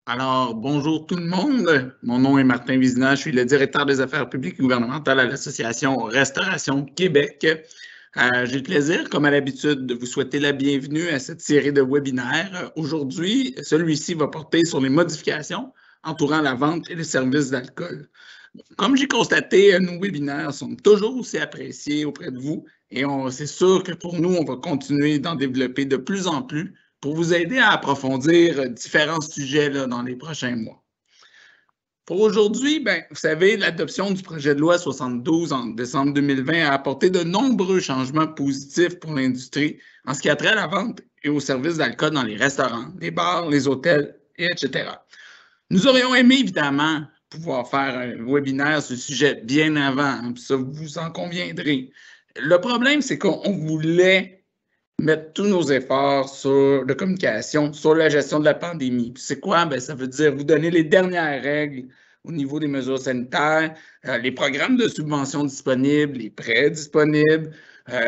Alors, bonjour tout le monde. Mon nom est Martin Vizina. Je suis le directeur des affaires publiques et gouvernementales à l'Association Restauration Québec. J'ai le plaisir, comme à l'habitude, de vous souhaiter la bienvenue à cette série de webinaires. Aujourd'hui, celui-ci va porter sur les modifications entourant la vente et les services d'alcool. Comme j'ai constaté, nos webinaires sont toujours aussi appréciés auprès de vous et c'est sûr que pour nous, on va continuer d'en développer de plus en plus pour vous aider à approfondir différents sujets là, dans les prochains mois. Pour aujourd'hui, vous savez, l'adoption du projet de loi 72 en décembre 2020 a apporté de nombreux changements positifs pour l'industrie en ce qui a trait à la vente et aux services d'alcool dans les restaurants, les bars, les hôtels, etc. Nous aurions aimé, évidemment, pouvoir faire un webinaire sur le sujet bien avant, hein, ça, vous en conviendrez. Le problème, c'est qu'on voulait mettre tous nos efforts de communication sur la gestion de la pandémie. C'est quoi? Ça veut dire vous donner les dernières règles au niveau des mesures sanitaires, les programmes de subvention disponibles, les prêts disponibles,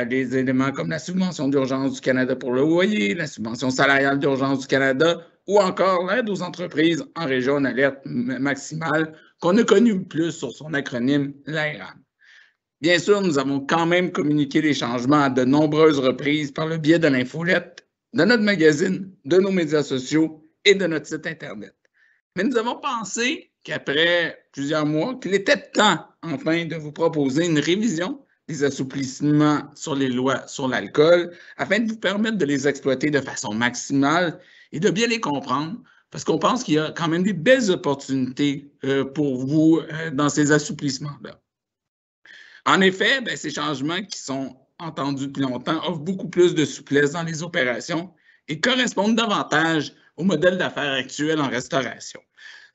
des éléments comme la subvention d'urgence du Canada pour le loyer, la subvention salariale d'urgence du Canada ou encore l'aide aux entreprises en région d'alerte maximale qu'on a connu plus sur son acronyme l'ARAM. Bien sûr, nous avons quand même communiqué les changements à de nombreuses reprises par le biais de l'infolette, de notre magazine, de nos médias sociaux et de notre site Internet. Mais nous avons pensé qu'après plusieurs mois, qu'il était temps, enfin, de vous proposer une révision des assouplissements sur les lois sur l'alcool afin de vous permettre de les exploiter de façon maximale et de bien les comprendre parce qu'on pense qu'il y a quand même des belles opportunités pour vous dans ces assouplissements-là. En effet, ces changements qui sont entendus depuis longtemps offrent beaucoup plus de souplesse dans les opérations et correspondent davantage au modèle d'affaires actuel en restauration.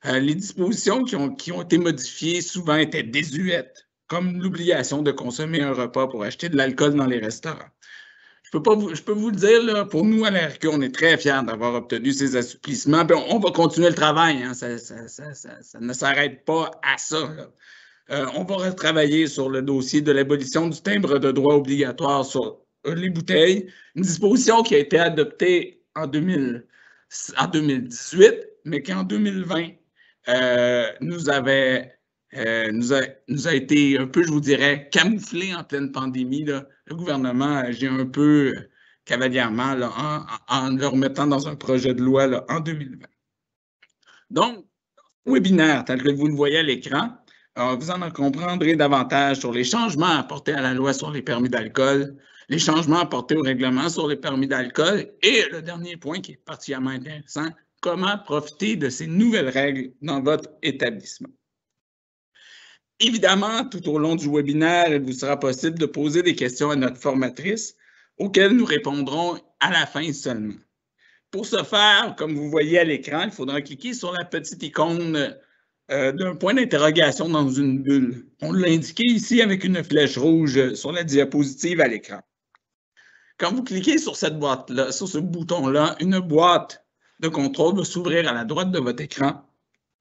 Les dispositions qui ont été modifiées souvent étaient désuètes, comme l'obligation de consommer un repas pour acheter de l'alcool dans les restaurants. Je peux vous le dire, là, pour nous, à l'ARQ, on est très fiers d'avoir obtenu ces assouplissements. Puis on va continuer le travail. Hein, ça ne s'arrête pas à ça. On va retravailler sur le dossier de l'abolition du timbre de droit obligatoire sur les bouteilles, une disposition qui a été adoptée en 2018, mais qui en 2020 nous a été un peu, je vous dirais, camouflé en pleine pandémie. Là. Le gouvernement agit un peu cavalièrement là, en le remettant dans un projet de loi là, en 2020. Donc, webinaire, tel que vous le voyez à l'écran, vous en comprendrez davantage sur les changements apportés à la loi sur les permis d'alcool, les changements apportés au règlement sur les permis d'alcool et le dernier point qui est particulièrement intéressant, comment profiter de ces nouvelles règles dans votre établissement. Évidemment, tout au long du webinaire, il vous sera possible de poser des questions à notre formatrice auxquelles nous répondrons à la fin seulement. Pour ce faire, comme vous voyez à l'écran, il faudra cliquer sur la petite icône d'un point d'interrogation dans une bulle. On l'a indiqué ici avec une flèche rouge sur la diapositive à l'écran. Quand vous cliquez sur cette boîte-là, sur ce bouton-là, une boîte de contrôle va s'ouvrir à la droite de votre écran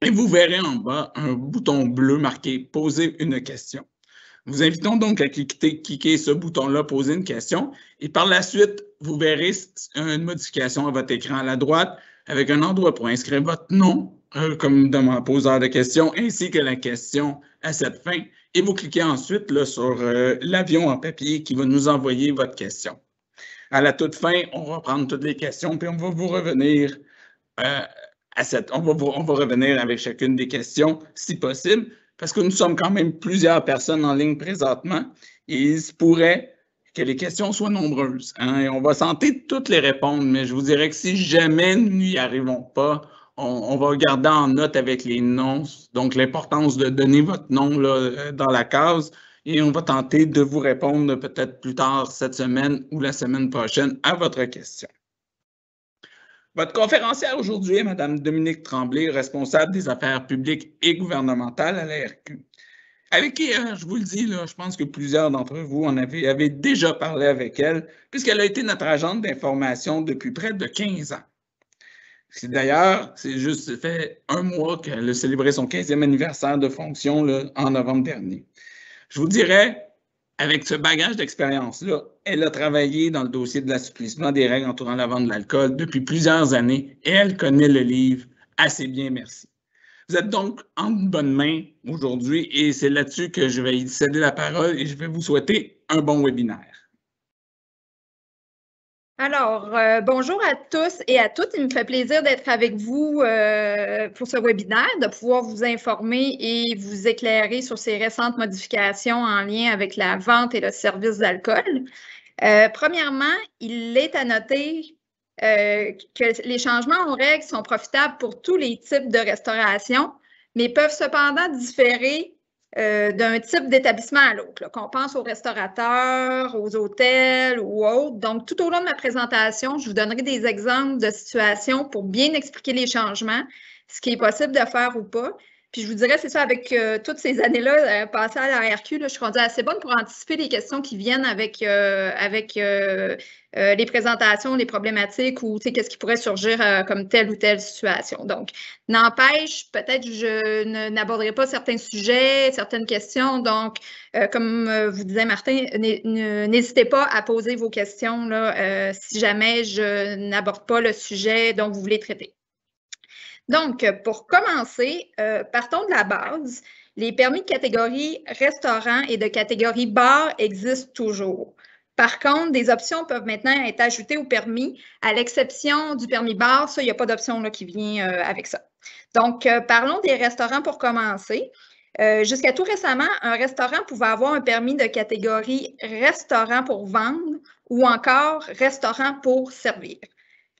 et vous verrez en bas un bouton bleu marqué « Poser une question ». Nous invitons donc à cliquer ce bouton-là, poser une question, et par la suite, vous verrez une modification à votre écran à la droite avec un endroit pour inscrire votre nom comme poseur de questions, ainsi que la question à cette fin. Et vous cliquez ensuite là, sur l'avion en papier qui va nous envoyer votre question. À la toute fin, on va prendre toutes les questions, puis on va vous revenir on va revenir avec chacune des questions, si possible, parce que nous sommes quand même plusieurs personnes en ligne présentement et il se pourrait que les questions soient nombreuses. Hein, et on va tenter de toutes les répondre, mais je vous dirais que si jamais nous n'y arrivons pas, on va regarder en note avec les noms, donc l'importance de donner votre nom là, dans la case et on va tenter de vous répondre peut-être plus tard cette semaine ou la semaine prochaine à votre question. Votre conférencière aujourd'hui est Mme Dominique Tremblay, responsable des affaires publiques et gouvernementales à l'ARQ. Avec qui, je vous le dis, là, je pense que plusieurs d'entre vous avaient déjà parlé avec elle, puisqu'elle a été notre agente d'information depuis près de 15 ans. D'ailleurs, c'est juste fait un mois qu'elle a célébré son 15e anniversaire de fonction là, en novembre dernier. Je vous dirais, avec ce bagage d'expérience-là, elle a travaillé dans le dossier de l'assouplissement des règles entourant la vente de l'alcool depuis plusieurs années et elle connaît le livre Assez bien, merci. Vous êtes donc en bonne main aujourd'hui et c'est là-dessus que je vais y céder la parole et je vais vous souhaiter un bon webinaire. Alors, bonjour à tous et à toutes. Il me fait plaisir d'être avec vous pour ce webinaire, de pouvoir vous informer et vous éclairer sur ces récentes modifications en lien avec la vente et le service d'alcool. Premièrement, il est à noter que les changements aux règles sont profitables pour tous les types de restauration, mais peuvent cependant différer d'un type d'établissement à l'autre, qu'on pense aux restaurateurs, aux hôtels ou autres. Donc, tout au long de ma présentation, je vous donnerai des exemples de situations pour bien expliquer les changements, ce qui est possible de faire ou pas. Puis je vous dirais, c'est ça, avec toutes ces années-là, passées à la RQ, là, je suis rendue assez bonne pour anticiper les questions qui viennent avec les présentations, les problématiques ou qu'est-ce qui pourrait surgir comme telle ou telle situation. Donc, n'empêche, peut-être je n'aborderai pas certains sujets, certaines questions. Donc, comme vous disait Martin, n'hésitez pas à poser vos questions là, si jamais je n'aborde pas le sujet dont vous voulez traiter. Donc, pour commencer, partons de la base. Les permis de catégorie restaurant et de catégorie bar existent toujours. Par contre, des options peuvent maintenant être ajoutées au permis, à l'exception du permis bar. Ça, il n'y a pas d'option qui vient avec ça. Donc, parlons des restaurants pour commencer. Jusqu'à tout récemment, un restaurant pouvait avoir un permis de catégorie restaurant pour vendre ou encore restaurant pour servir.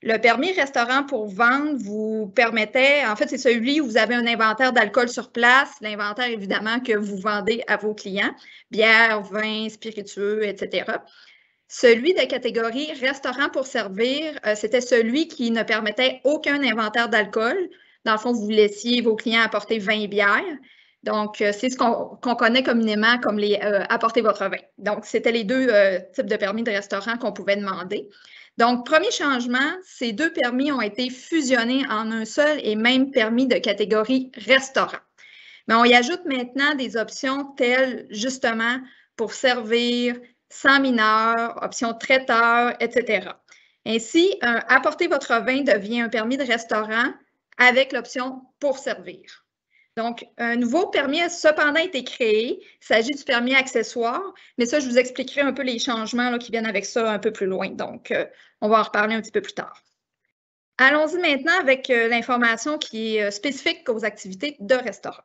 Le permis restaurant pour vendre vous permettait, en fait, c'est celui où vous avez un inventaire d'alcool sur place, l'inventaire évidemment que vous vendez à vos clients, bière, vin, spiritueux, etc. Celui de catégorie restaurant pour servir, c'était celui qui ne permettait aucun inventaire d'alcool. Dans le fond, vous laissiez vos clients apporter vin et bière. Donc, c'est ce qu'on connaît communément comme les apporter votre vin. Donc, c'était les deux types de permis de restaurant qu'on pouvait demander. Donc, premier changement, ces deux permis ont été fusionnés en un seul et même permis de catégorie restaurant. Mais on y ajoute maintenant des options telles, justement, pour servir, sans mineur, option traiteur, etc. Ainsi, apporter votre vin devient un permis de restaurant avec l'option pour servir. Donc, un nouveau permis a cependant été créé. Il s'agit du permis accessoire, mais ça, je vous expliquerai un peu les changements qui viennent avec ça un peu plus loin. Donc, on va en reparler un petit peu plus tard. Allons-y maintenant avec l'information qui est spécifique aux activités de restaurant.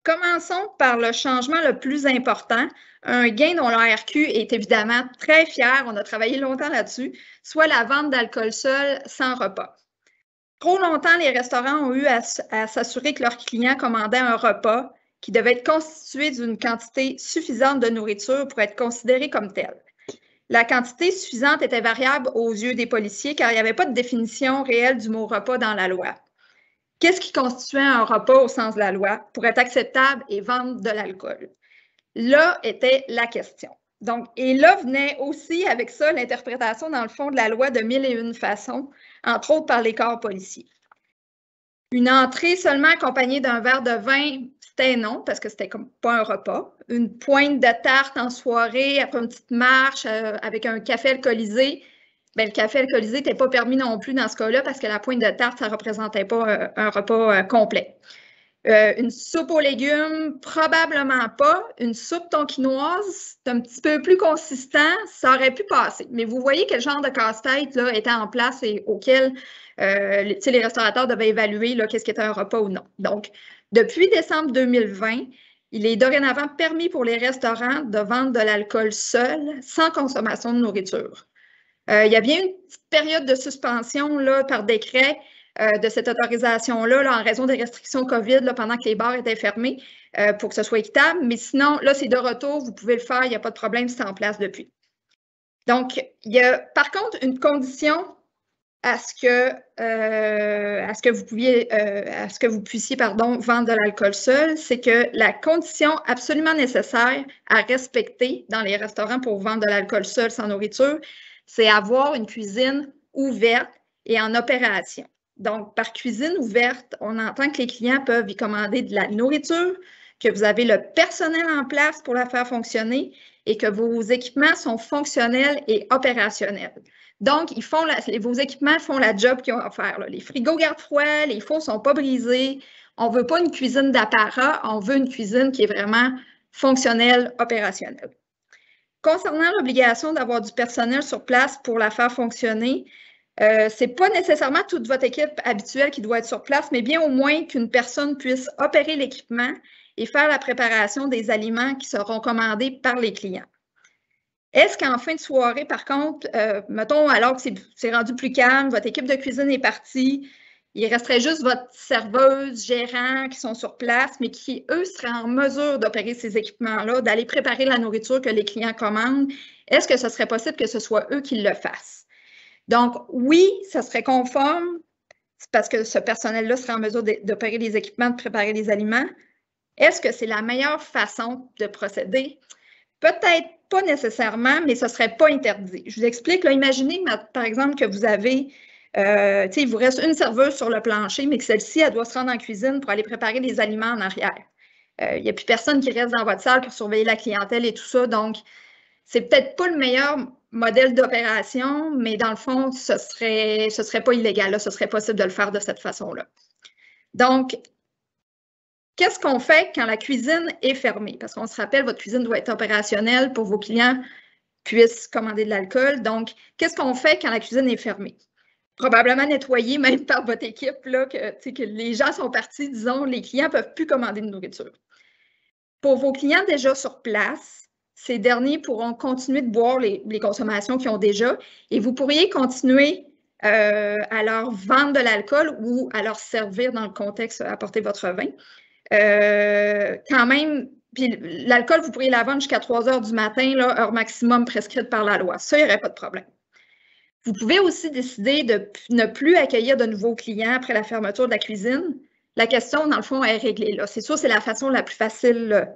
Commençons par le changement le plus important, un gain dont l'ARQ est évidemment très fier, on a travaillé longtemps là-dessus, soit la vente d'alcool seul sans repas. Trop longtemps, les restaurants ont eu à s'assurer que leurs clients commandaient un repas qui devait être constitué d'une quantité suffisante de nourriture pour être considéré comme tel. La quantité suffisante était variable aux yeux des policiers car il n'y avait pas de définition réelle du mot repas dans la loi. Qu'est-ce qui constituait un repas au sens de la loi pour être acceptable et vendre de l'alcool? Là était la question. Donc, et là venait aussi avec ça l'interprétation dans le fond de la loi de 1001 façons, entre autres par les corps policiers. Une entrée seulement accompagnée d'un verre de vin, c'était non, parce que c'était comme pas un repas. Une pointe de tarte en soirée, après une petite marche avec un café alcoolisé, bien, le café alcoolisé n'était pas permis non plus dans ce cas-là parce que la pointe de tarte, ça ne représentait pas un repas complet. Une soupe aux légumes, probablement pas. Une soupe tonkinoise, c'est un petit peu plus consistant, ça aurait pu passer. Mais vous voyez quel genre de casse-tête était en place et auquel les restaurateurs devaient évaluer qu'est-ce qui était un repas ou non. Donc, depuis décembre 2020, il est dorénavant permis pour les restaurants de vendre de l'alcool seul, sans consommation de nourriture. Il y a bien une petite période de suspension par décret de cette autorisation-là en raison des restrictions COVID pendant que les bars étaient fermés pour que ce soit équitable. Mais sinon, là, c'est de retour, vous pouvez le faire, il n'y a pas de problème, c'est en place depuis. Donc, il y a par contre une condition à ce que vous puissiez vendre de l'alcool seul, c'est que la condition absolument nécessaire à respecter dans les restaurants pour vendre de l'alcool seul sans nourriture, c'est avoir une cuisine ouverte et en opération. Donc, par cuisine ouverte, on entend que les clients peuvent y commander de la nourriture, que vous avez le personnel en place pour la faire fonctionner et que vos équipements sont fonctionnels et opérationnels. Donc, vos équipements font la job qu'ils ont à faire. Là. Les frigos gardent froid, les fours ne sont pas brisés. On ne veut pas une cuisine d'apparat, on veut une cuisine qui est vraiment fonctionnelle, opérationnelle. Concernant l'obligation d'avoir du personnel sur place pour la faire fonctionner, ce n'est pas nécessairement toute votre équipe habituelle qui doit être sur place, mais bien au moins qu'une personne puisse opérer l'équipement et faire la préparation des aliments qui seront commandés par les clients. Est-ce qu'en fin de soirée, par contre, mettons, alors que c'est rendu plus calme, votre équipe de cuisine est partie, il resterait juste votre serveuse, gérant qui sont sur place, mais qui, eux, seraient en mesure d'opérer ces équipements-là, d'aller préparer la nourriture que les clients commandent. Est-ce que ce serait possible que ce soit eux qui le fassent? Donc, oui, ça serait conforme parce que ce personnel-là serait en mesure d'opérer les équipements, de préparer les aliments. Est-ce que c'est la meilleure façon de procéder? Peut-être pas nécessairement, mais ce ne serait pas interdit. Je vous explique. Là, imaginez, par exemple, que vous avez, il vous reste une serveuse sur le plancher, mais que celle-ci, elle doit se rendre en cuisine pour aller préparer les aliments en arrière. Il n'y a plus personne qui reste dans votre salle pour surveiller la clientèle et tout ça. Donc, c'est peut-être pas le meilleur modèle d'opération, mais dans le fond, ce serait pas illégal. Là, ce serait possible de le faire de cette façon-là. Donc, qu'est-ce qu'on fait quand la cuisine est fermée? Parce qu'on se rappelle, votre cuisine doit être opérationnelle pour que vos clients puissent commander de l'alcool. Donc, qu'est-ce qu'on fait quand la cuisine est fermée? Probablement nettoyer, même par votre équipe, là, que les gens sont partis, disons, les clients ne peuvent plus commander de nourriture. Pour vos clients déjà sur place, ces derniers pourront continuer de boire les consommations qu'ils ont déjà et vous pourriez continuer à leur vendre de l'alcool ou à leur servir dans le contexte, apporter votre vin. Quand même, puis l'alcool, vous pourriez la vendre jusqu'à 3 heures du matin, là, heure maximum prescrite par la loi. Ça, il n'y aurait pas de problème. Vous pouvez aussi décider de ne plus accueillir de nouveaux clients après la fermeture de la cuisine. La question, dans le fond, est réglée. C'est sûr, c'est la façon la plus facile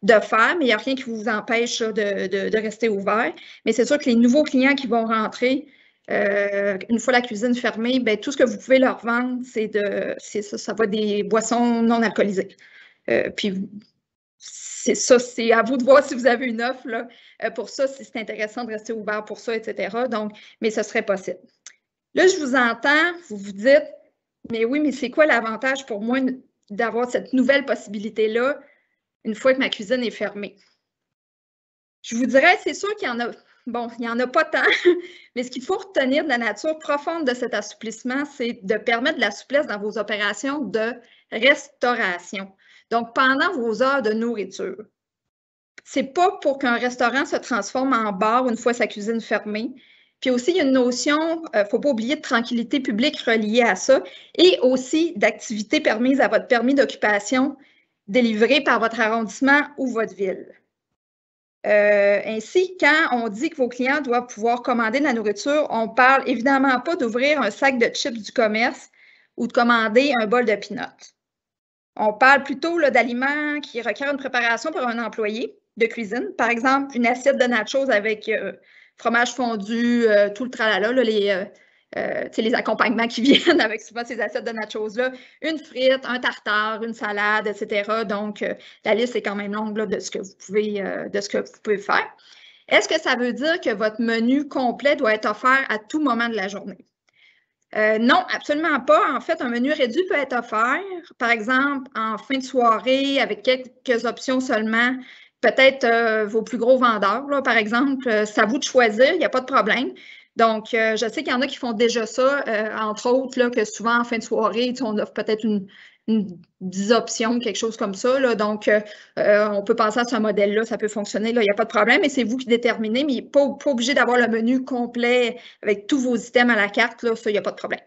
de faire, mais il n'y a rien qui vous empêche de rester ouvert. Mais c'est sûr que les nouveaux clients qui vont rentrer, une fois la cuisine fermée, bien, tout ce que vous pouvez leur vendre, ça va être des boissons non alcoolisées. Puis c'est à vous de voir si vous avez une offre là, pour ça, si c'est intéressant de rester ouvert pour ça, etc. Donc, mais ce serait possible. Là, je vous entends, vous vous dites, mais oui, mais c'est quoi l'avantage pour moi d'avoir cette nouvelle possibilité-là une fois que ma cuisine est fermée? Je vous dirais, c'est sûr qu'il y en a. Bon, il n'y en a pas tant, mais ce qu'il faut retenir de la nature profonde de cet assouplissement, c'est de permettre de la souplesse dans vos opérations de restauration. Donc, pendant vos heures de nourriture. Ce n'est pas pour qu'un restaurant se transforme en bar une fois sa cuisine fermée. Puis aussi, il y a une notion, il ne faut pas oublier, de tranquillité publique reliée à ça et aussi d'activité permise à votre permis d'occupation délivré par votre arrondissement ou votre ville. Ainsi, quand on dit que vos clients doivent pouvoir commander de la nourriture, on ne parle évidemment pas d'ouvrir un sac de chips du commerce ou de commander un bol de peanuts. On parle plutôt d'aliments qui requièrent une préparation par un employé de cuisine. Par exemple, une assiette de nachos avec fromage fondu, tout le tralala, les accompagnements qui viennent avec souvent ces assiettes de nachos-là, une frite, un tartare, une salade, etc. Donc, la liste est quand même longue là, de ce que vous pouvez faire. Est-ce que ça veut dire que votre menu complet doit être offert à tout moment de la journée? Non, absolument pas. En fait, un menu réduit peut être offert, par exemple, en fin de soirée, avec quelques options seulement. Peut-être vos plus gros vendeurs, là, par exemple, c'est à vous de choisir, il n'y a pas de problème. Donc, je sais qu'il y en a qui font déjà ça, entre autres, là, que souvent, en fin de soirée, on offre peut-être une 10 options, quelque chose comme ça. Là. Donc, on peut penser à ce modèle-là, ça peut fonctionner, là, il n'y a pas de problème, mais c'est vous qui déterminez, mais pas obligé d'avoir le menu complet avec tous vos items à la carte, là, ça, il n'y a pas de problème.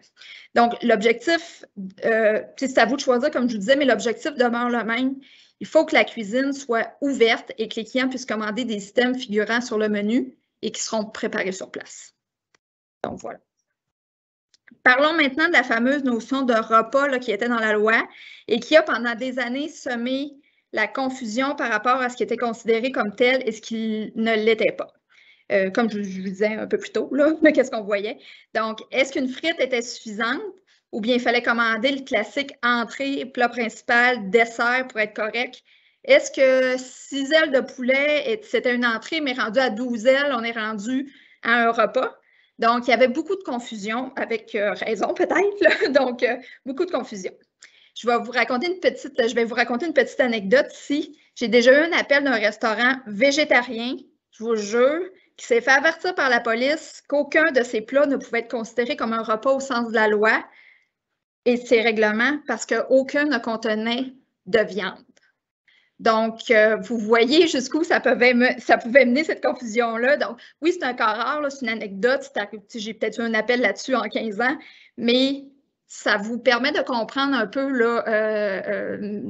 Donc, l'objectif, c'est à vous de choisir, comme je vous disais, mais l'objectif demeure le même. Il faut que la cuisine soit ouverte et que les clients puissent commander des items figurant sur le menu et qui seront préparés sur place. Donc, voilà. Parlons maintenant de la fameuse notion de repas là, qui était dans la loi et qui a pendant des années semé la confusion par rapport à ce qui était considéré comme tel et ce qui ne l'était pas. Comme je vous disais un peu plus tôt, qu'est-ce qu'on voyait? Donc, est-ce qu'une frite était suffisante ou bien il fallait commander le classique entrée, plat principal, dessert pour être correct? Est-ce que 6 ailes de poulet, c'était une entrée, mais rendu à 12 ailes, on est rendu à un repas? Donc, il y avait beaucoup de confusion, avec raison peut-être, donc beaucoup de confusion. Je vais vous raconter une petite anecdote ici. J'ai déjà eu un appel d'un restaurant végétarien, je vous jure, qui s'est fait avertir par la police qu'aucun de ses plats ne pouvait être considéré comme un repas au sens de la loi et de ses règlements parce qu'aucun ne contenait de viande. Donc, vous voyez jusqu'où ça pouvait mener cette confusion-là. Donc, oui, c'est un cas rare, c'est une anecdote. J'ai peut-être eu un appel là-dessus en 15 ans, mais ça vous permet de comprendre un peu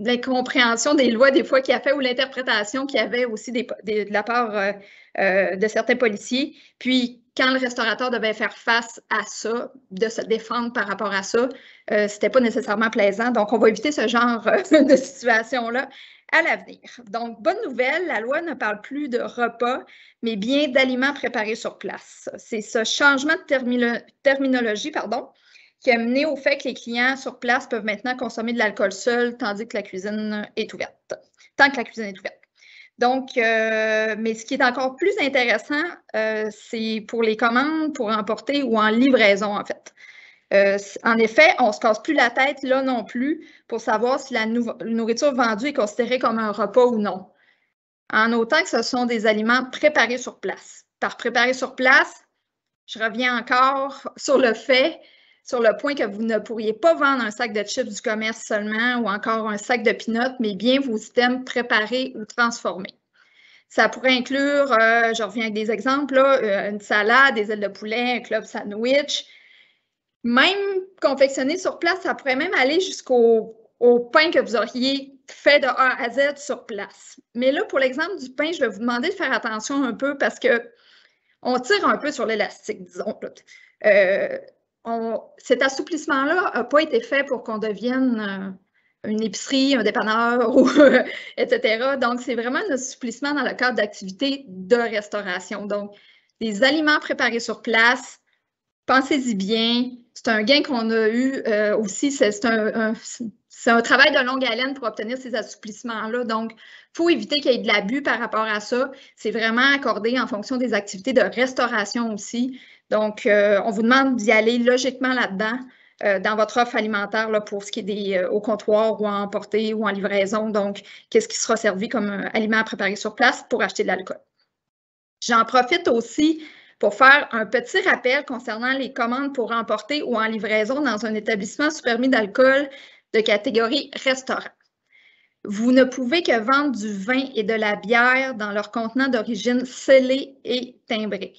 l'incompréhension des lois des fois qu'il y a fait ou l'interprétation qu'il y avait aussi de la part de certains policiers. Puis, quand le restaurateur devait faire face à ça, de se défendre par rapport à ça, c'était pas nécessairement plaisant. Donc, on va éviter ce genre de situation-là à l'avenir. Donc, bonne nouvelle, la loi ne parle plus de repas, mais bien d'aliments préparés sur place. C'est ce changement de terminologie, qui a mené au fait que les clients sur place peuvent maintenant consommer de l'alcool seul, tandis que la cuisine est ouverte. Tant que la cuisine est ouverte. Donc, mais ce qui est encore plus intéressant, c'est pour les commandes, pour emporter ou en livraison, en fait. En effet, on ne se casse plus la tête là non plus pour savoir si la nourriture vendue est considérée comme un repas ou non. En autant que ce sont des aliments préparés sur place. Par préparer sur place, je reviens encore sur le point que vous ne pourriez pas vendre un sac de chips du commerce seulement ou encore un sac de peanuts, mais bien vos items préparés ou transformés. Ça pourrait inclure, je reviens avec des exemples, là, une salade, des ailes de poulet, un club sandwich. Même confectionné sur place, ça pourrait même aller jusqu'au pain que vous auriez fait de A à Z sur place. Mais là, pour l'exemple du pain, je vais vous demander de faire attention un peu parce qu'on tire un peu sur l'élastique, disons. Cet assouplissement-là n'a pas été fait pour qu'on devienne une épicerie, un dépanneur, etc. Donc, c'est vraiment un assouplissement dans le cadre d'activités de restauration. Donc, des aliments préparés sur place, pensez-y bien. C'est un gain qu'on a eu aussi. C'est un travail de longue haleine pour obtenir ces assouplissements-là. Donc, il faut éviter qu'il y ait de l'abus par rapport à ça. C'est vraiment accordé en fonction des activités de restauration aussi. Donc, on vous demande d'y aller logiquement là-dedans dans votre offre alimentaire là, pour ce qui est au comptoir ou à emporter ou en livraison. Donc, qu'est-ce qui sera servi comme aliment à préparer sur place pour acheter de l'alcool. J'en profite aussi pour faire un petit rappel concernant les commandes pour emporter ou en livraison dans un établissement sous permis d'alcool de catégorie restaurant. Vous ne pouvez que vendre du vin et de la bière dans leur contenant d'origine scellé et timbré.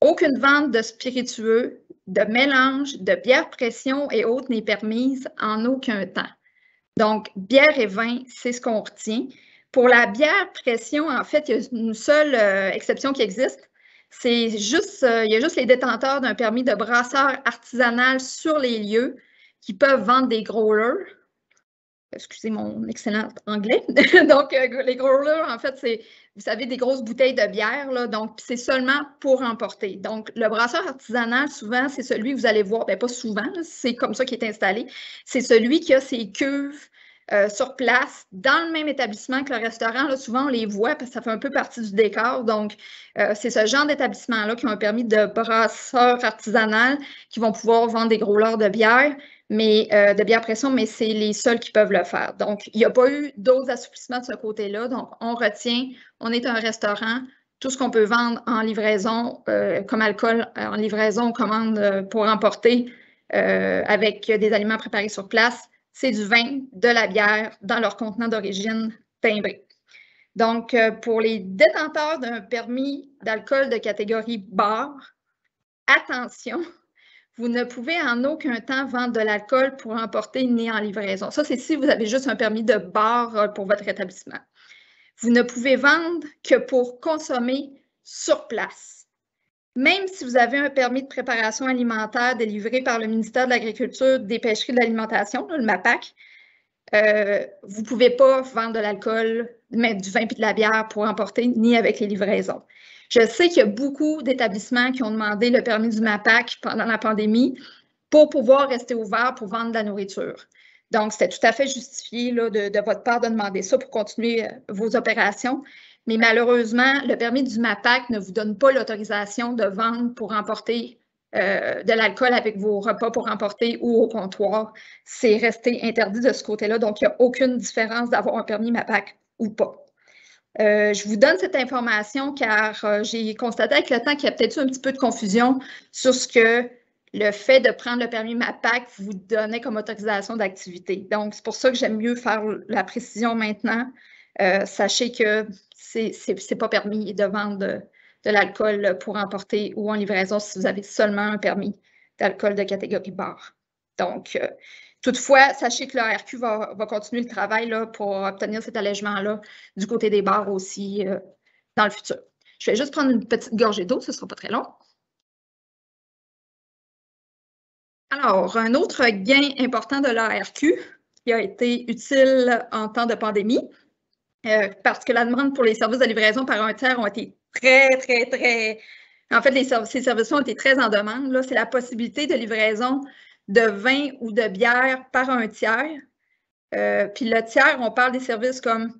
Aucune vente de spiritueux, de mélange, de bière pression et autres n'est permise en aucun temps. Donc, bière et vin, c'est ce qu'on retient. Pour la bière pression, en fait, il y a une seule exception qui existe. C'est juste, il y a juste les détenteurs d'un permis de brasseur artisanal sur les lieux qui peuvent vendre des growlers. Excusez mon excellent anglais. Donc, les growlers, en fait, c'est, vous savez, des grosses bouteilles de bière, là, donc c'est seulement pour emporter. Donc, le brasseur artisanal, souvent, c'est celui que vous allez voir, bien pas souvent, c'est comme ça qu'il est installé, c'est celui qui a ses cuves sur place, dans le même établissement que le restaurant. Là, souvent, on les voit parce que ça fait un peu partie du décor. Donc, c'est ce genre d'établissement-là qui ont un permis de brasseur artisanal qui vont pouvoir vendre des growlers de bière, mais de bière pression, mais c'est les seuls qui peuvent le faire. Donc, il n'y a pas eu d'autres assouplissements de ce côté-là. Donc, on retient, on est un restaurant, tout ce qu'on peut vendre en livraison, comme alcool en livraison, commande pour emporter avec des aliments préparés sur place, c'est du vin, de la bière dans leur contenant d'origine timbré. Donc, pour les détenteurs d'un permis d'alcool de catégorie bar, attention, vous ne pouvez en aucun temps vendre de l'alcool pour emporter ni en livraison. Ça, c'est si vous avez juste un permis de bar pour votre établissement. Vous ne pouvez vendre que pour consommer sur place. Même si vous avez un permis de préparation alimentaire délivré par le ministère de l'Agriculture, des Pêcheries et de l'Alimentation, le MAPAC, vous ne pouvez pas vendre de l'alcool, mettre du vin et de la bière pour emporter, ni avec les livraisons. Je sais qu'il y a beaucoup d'établissements qui ont demandé le permis du MAPAC pendant la pandémie pour pouvoir rester ouverts pour vendre de la nourriture. Donc, c'était tout à fait justifié là, de votre part de demander ça pour continuer vos opérations. Mais malheureusement, le permis du MAPAC ne vous donne pas l'autorisation de vendre pour emporter de l'alcool avec vos repas pour emporter ou au comptoir. C'est resté interdit de ce côté-là, donc il n'y a aucune différence d'avoir un permis MAPAC ou pas. Je vous donne cette information car j'ai constaté avec le temps qu'il y a peut-être eu un petit peu de confusion sur ce que le fait de prendre le permis MAPAC vous donnait comme autorisation d'activité. Donc, c'est pour ça que j'aime mieux faire la précision maintenant. Sachez que c'est pas permis de vendre de l'alcool pour emporter ou en livraison si vous avez seulement un permis d'alcool de catégorie bar. Donc, toutefois, sachez que l'ARQ va continuer le travail là, pour obtenir cet allègement-là du côté des bars aussi dans le futur. Je vais juste prendre une petite gorgée d'eau, ce ne sera pas très long. Alors, un autre gain important de l'ARQ qui a été utile en temps de pandémie, parce que la demande pour les services de livraison par un tiers ont été très... En fait, ces services-là ont été très en demande. C'est la possibilité de livraison de vin ou de bière par un tiers. Puis le tiers, on parle des services comme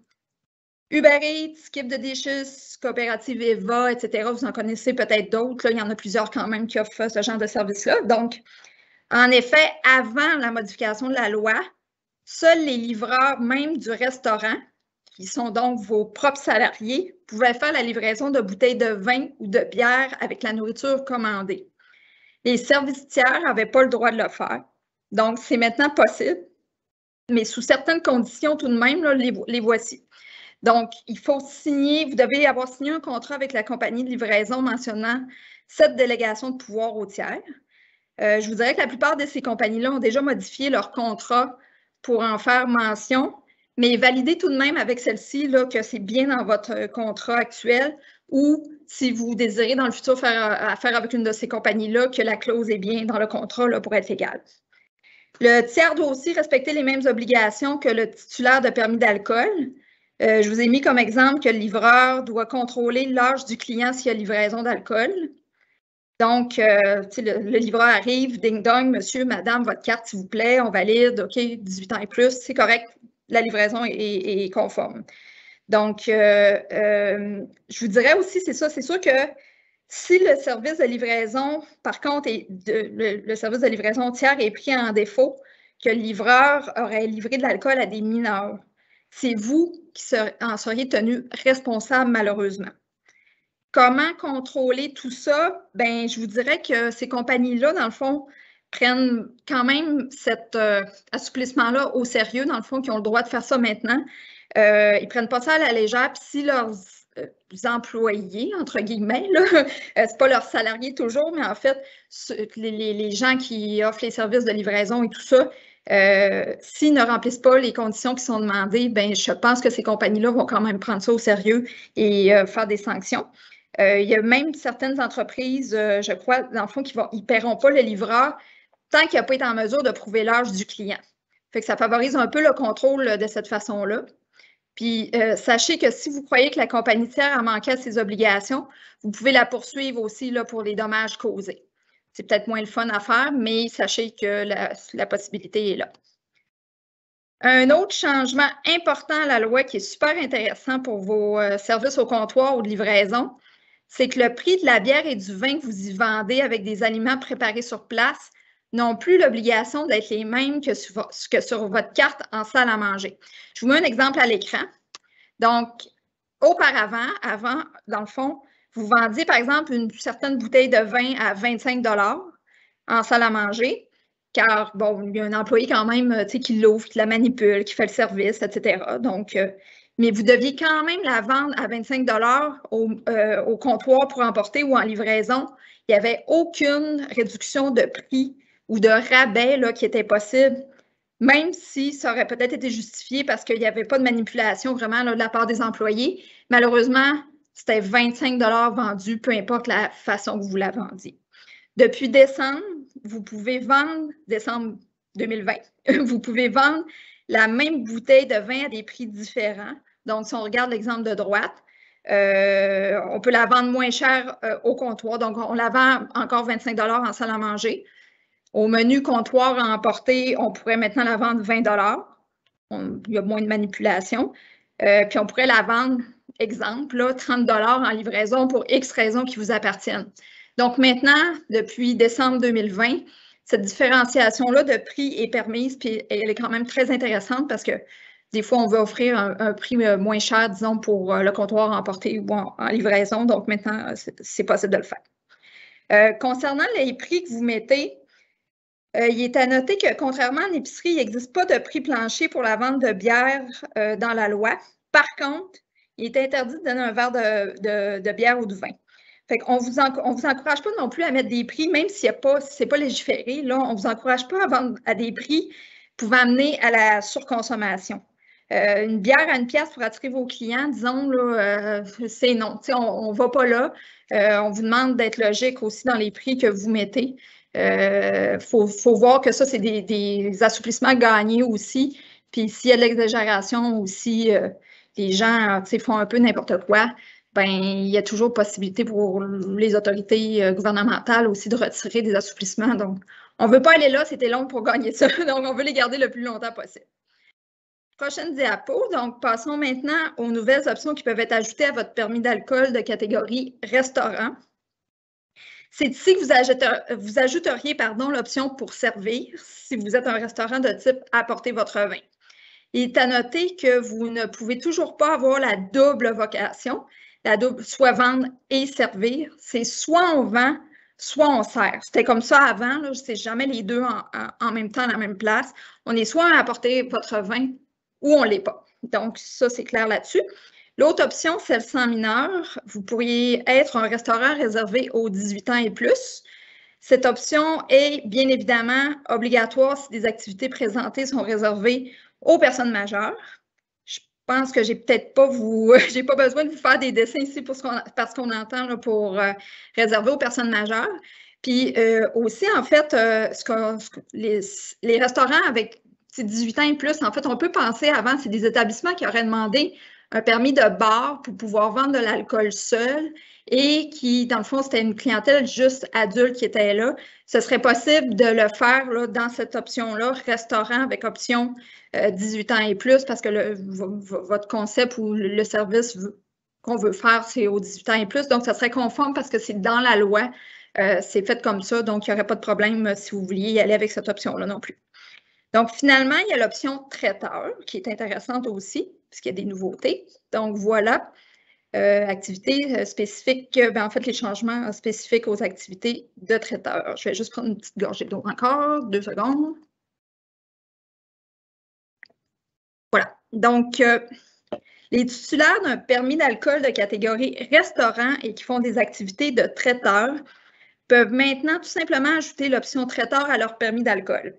Uber Eats, Keep the Dishes, Coopérative Eva, etc. Vous en connaissez peut-être d'autres. Il y en a plusieurs quand même qui offrent ce genre de service-là. Donc, en effet, avant la modification de la loi, seuls les livreurs, même du restaurant, qui sont donc vos propres salariés, pouvaient faire la livraison de bouteilles de vin ou de bière avec la nourriture commandée. Les services tiers n'avaient pas le droit de le faire. Donc, c'est maintenant possible, mais sous certaines conditions tout de même, là, les voici. Donc, il faut signer, vous devez avoir signé un contrat avec la compagnie de livraison mentionnant cette délégation de pouvoir au tiers. Je vous dirais que la plupart de ces compagnies-là ont déjà modifié leur contrat pour en faire mention, mais validez tout de même avec celle-ci que c'est bien dans votre contrat actuel ou si vous désirez dans le futur faire affaire avec une de ces compagnies-là, que la clause est bien dans le contrat là, pour être légale. Le tiers doit aussi respecter les mêmes obligations que le titulaire de permis d'alcool. Je vous ai mis comme exemple que le livreur doit contrôler l'âge du client s'il y a livraison d'alcool. Donc, le livreur arrive, ding-dong, monsieur, madame, votre carte, s'il vous plaît, on valide, OK, 18 ans et plus, c'est correct, la livraison est conforme. Donc, je vous dirais aussi, c'est ça, c'est sûr que si le service de livraison, par contre, le service de livraison tiers est pris en défaut, que le livreur aurait livré de l'alcool à des mineurs, c'est vous qui en seriez tenu responsable, malheureusement. Comment contrôler tout ça? Bien, je vous dirais que ces compagnies-là, dans le fond, prennent quand même cet assouplissement-là au sérieux, dans le fond, qui ont le droit de faire ça maintenant. Ils ne prennent pas ça à la légère. Puis si leurs employés, entre guillemets, c'est pas leurs salariés toujours, mais en fait, les gens qui offrent les services de livraison et tout ça, s'ils ne remplissent pas les conditions qui sont demandées, bien, je pense que ces compagnies-là vont quand même prendre ça au sérieux et faire des sanctions. Il y a même certaines entreprises, je crois, dans le fond, qui ne paieront pas le livreur tant qu'il n'a pas été en mesure de prouver l'âge du client. Fait que ça favorise un peu le contrôle de cette façon-là. Puis, sachez que si vous croyez que la compagnie tiers a manqué à ses obligations, vous pouvez la poursuivre aussi là, pour les dommages causés. C'est peut-être moins le fun à faire, mais sachez que la possibilité est là. Un autre changement important à la loi qui est super intéressant pour vos services au comptoir ou de livraison, c'est que le prix de la bière et du vin que vous y vendez avec des aliments préparés sur place n'ont plus l'obligation d'être les mêmes que sur votre carte en salle à manger. Je vous mets un exemple à l'écran. Donc, auparavant, dans le fond, vous vendiez, par exemple, une certaine bouteille de vin à 25 $ en salle à manger, car, bon, il y a un employé quand même qui l'ouvre, qui la manipule, qui fait le service, etc. Donc, mais vous deviez quand même la vendre à 25 $ au comptoir pour emporter ou en livraison. Il n'y avait aucune réduction de prix ou de rabais là, qui était possible, même si ça aurait peut-être été justifié parce qu'il n'y avait pas de manipulation vraiment là, de la part des employés. Malheureusement, c'était 25 $ vendu, peu importe la façon que vous la vendiez. Depuis décembre, vous pouvez vendre, décembre 2020, vous pouvez vendre la même bouteille de vin à des prix différents. Donc, si on regarde l'exemple de droite, on peut la vendre moins cher au comptoir. Donc, on la vend encore 25 $ en salle à manger. Au menu comptoir à emporter, on pourrait maintenant la vendre 20 $. Il y a moins de manipulation. Puis, on pourrait la vendre exemple, là, 30 $ en livraison pour X raisons qui vous appartiennent. Donc maintenant, depuis décembre 2020, cette différenciation-là de prix est permise, puis elle est quand même très intéressante parce que des fois, on veut offrir un prix moins cher, disons, pour le comptoir emporté ou en livraison. Donc maintenant, c'est possible de le faire. Concernant les prix que vous mettez, il est à noter que, contrairement à l'épicerie, il n'existe pas de prix plancher pour la vente de bière dans la loi. Par contre, il est interdit de donner un verre de bière ou de vin. Fait qu'on vous encourage pas non plus à mettre des prix, même si c'est pas légiféré, là, on vous encourage pas à vendre à des prix pouvant amener à la surconsommation. Une bière à 1 pièce pour attirer vos clients, disons, là, c'est non. On ne va pas là. On vous demande d'être logique aussi dans les prix que vous mettez. Faut voir que ça, c'est des assouplissements gagnés aussi. Puis s'il y a de l'exagération aussi, les gens font un peu n'importe quoi, ben il y a toujours possibilité pour les autorités gouvernementales aussi de retirer des assouplissements. Donc, on ne veut pas aller là, c'était long pour gagner ça. Donc, on veut les garder le plus longtemps possible. Prochaine diapo. Donc, passons maintenant aux nouvelles options qui peuvent être ajoutées à votre permis d'alcool de catégorie restaurant. C'est ici que vous ajouteriez l'option pour servir si vous êtes un restaurant de type apporter votre vin. Il est à noter que vous ne pouvez toujours pas avoir la double vocation, soit vendre et servir. C'est soit on vend, soit on sert. C'était comme ça avant, c'est jamais les deux en même temps à la même place. On est soit à apporter votre vin ou on ne l'est pas. Donc, ça, c'est clair là-dessus. L'autre option, celle sans mineur, vous pourriez être un restaurant réservé aux 18 ans et plus. Cette option est bien évidemment obligatoire si des activités présentées sont réservées aux personnes majeures. Je pense que j'ai peut-être pas j'ai pas besoin de vous faire des dessins ici parce qu'on entend là, pour réserver aux personnes majeures. Puis aussi, en fait, les restaurants avec 18 ans et plus, en fait, on peut penser avant, c'est des établissements qui auraient demandé un permis de bar pour pouvoir vendre de l'alcool seul et qui, dans le fond, c'était une clientèle juste adulte qui était là. Ce serait possible de le faire là, dans cette option-là, restaurant avec option 18 ans et plus, parce que votre concept ou le service qu'on veut faire, c'est aux 18 ans et plus. Donc, ça serait conforme parce que c'est dans la loi. C'est fait comme ça, donc il n'y aurait pas de problème si vous vouliez y aller avec cette option-là non plus. Donc, finalement, il y a l'option traiteur qui est intéressante aussi, puisqu'il y a des nouveautés. Donc, voilà, activités spécifiques, en fait, les changements spécifiques aux activités de traiteur. Je vais juste prendre une petite gorgée d'eau encore, 2 secondes. Voilà. Donc, les titulaires d'un permis d'alcool de catégorie restaurant et qui font des activités de traiteur peuvent maintenant tout simplement ajouter l'option traiteur à leur permis d'alcool.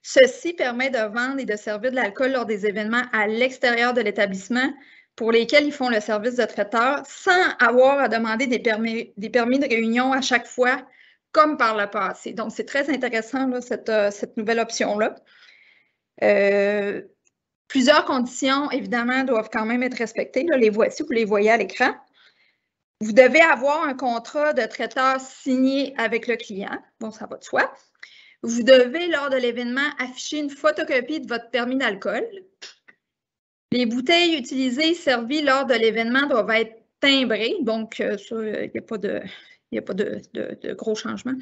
Ceci permet de vendre et de servir de l'alcool lors des événements à l'extérieur de l'établissement pour lesquels ils font le service de traiteur sans avoir à demander des permis de réunion à chaque fois, comme par le passé. Donc, c'est très intéressant, là, cette nouvelle option-là. Plusieurs conditions, évidemment, doivent quand même être respectées. Là, les voici, vous les voyez à l'écran. Vous devez avoir un contrat de traiteur signé avec le client. Bon, ça va de soi. Vous devez, lors de l'événement, afficher une photocopie de votre permis d'alcool. Les bouteilles utilisées et servies lors de l'événement doivent être timbrées. Donc, ça, il n'y a pas de gros changements.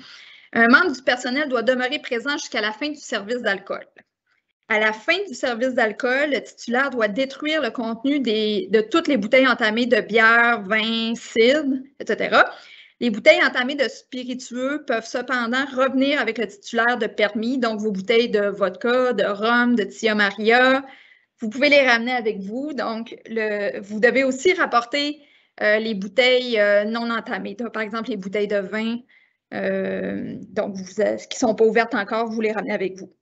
Un membre du personnel doit demeurer présent jusqu'à la fin du service d'alcool. À la fin du service d'alcool, le titulaire doit détruire le contenu de toutes les bouteilles entamées de bière, vin, cidre, etc. Les bouteilles entamées de spiritueux peuvent cependant revenir avec le titulaire de permis, donc vos bouteilles de vodka, de rhum, de Tia Maria. Vous pouvez les ramener avec vous. Donc, vous devez aussi rapporter les bouteilles non entamées. Donc, par exemple, les bouteilles de vin qui ne sont pas ouvertes encore, vous les ramenez avec vous.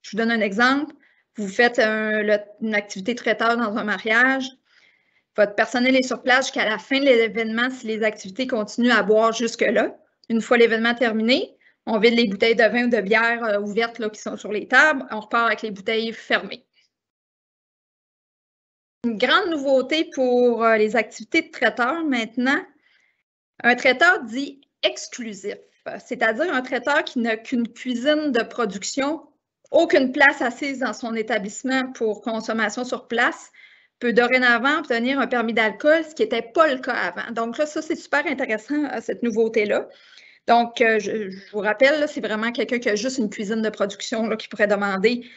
Je vous donne un exemple. Vous faites une activité traiteur dans un mariage. Votre personnel est sur place jusqu'à la fin de l'événement si les activités continuent à boire jusque-là. Une fois l'événement terminé, on vide les bouteilles de vin ou de bière ouvertes là, qui sont sur les tables. On repart avec les bouteilles fermées. Une grande nouveauté pour les activités de traiteur maintenant, un traiteur dit exclusif, c'est-à-dire un traiteur qui n'a qu'une cuisine de production, aucune place assise dans son établissement pour consommation sur place, peut dorénavant obtenir un permis d'alcool, ce qui n'était pas le cas avant. Donc là, ça, c'est super intéressant, cette nouveauté-là. Donc, je vous rappelle, c'est vraiment quelqu'un qui a juste une cuisine de production là, qui pourrait demander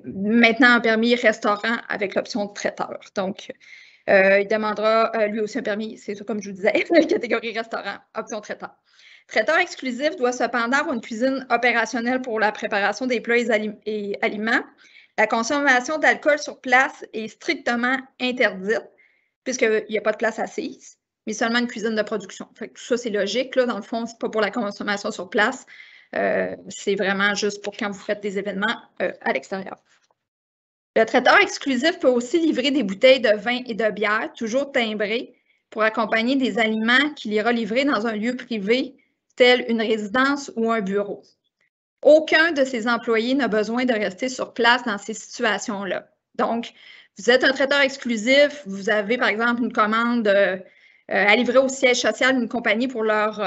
maintenant un permis restaurant avec l'option de traiteur. Donc, il demandera lui aussi un permis, c'est ça comme je vous disais, catégorie restaurant, option traiteur. Traiteur exclusif doit cependant avoir une cuisine opérationnelle pour la préparation des plats et aliments. La consommation d'alcool sur place est strictement interdite, puisqu'il n'y a pas de place assise, mais seulement une cuisine de production. Fait que tout ça, c'est logique. Là, dans le fond, ce n'est pas pour la consommation sur place. C'est vraiment juste pour quand vous faites des événements à l'extérieur. Le traiteur exclusif peut aussi livrer des bouteilles de vin et de bière, toujours timbrées, pour accompagner des aliments qu'il ira livrer dans un lieu privé, tel une résidence ou un bureau. Aucun de ses employés n'a besoin de rester sur place dans ces situations-là. Donc, vous êtes un traiteur exclusif, vous avez par exemple une commande à livrer au siège social d'une compagnie pour leur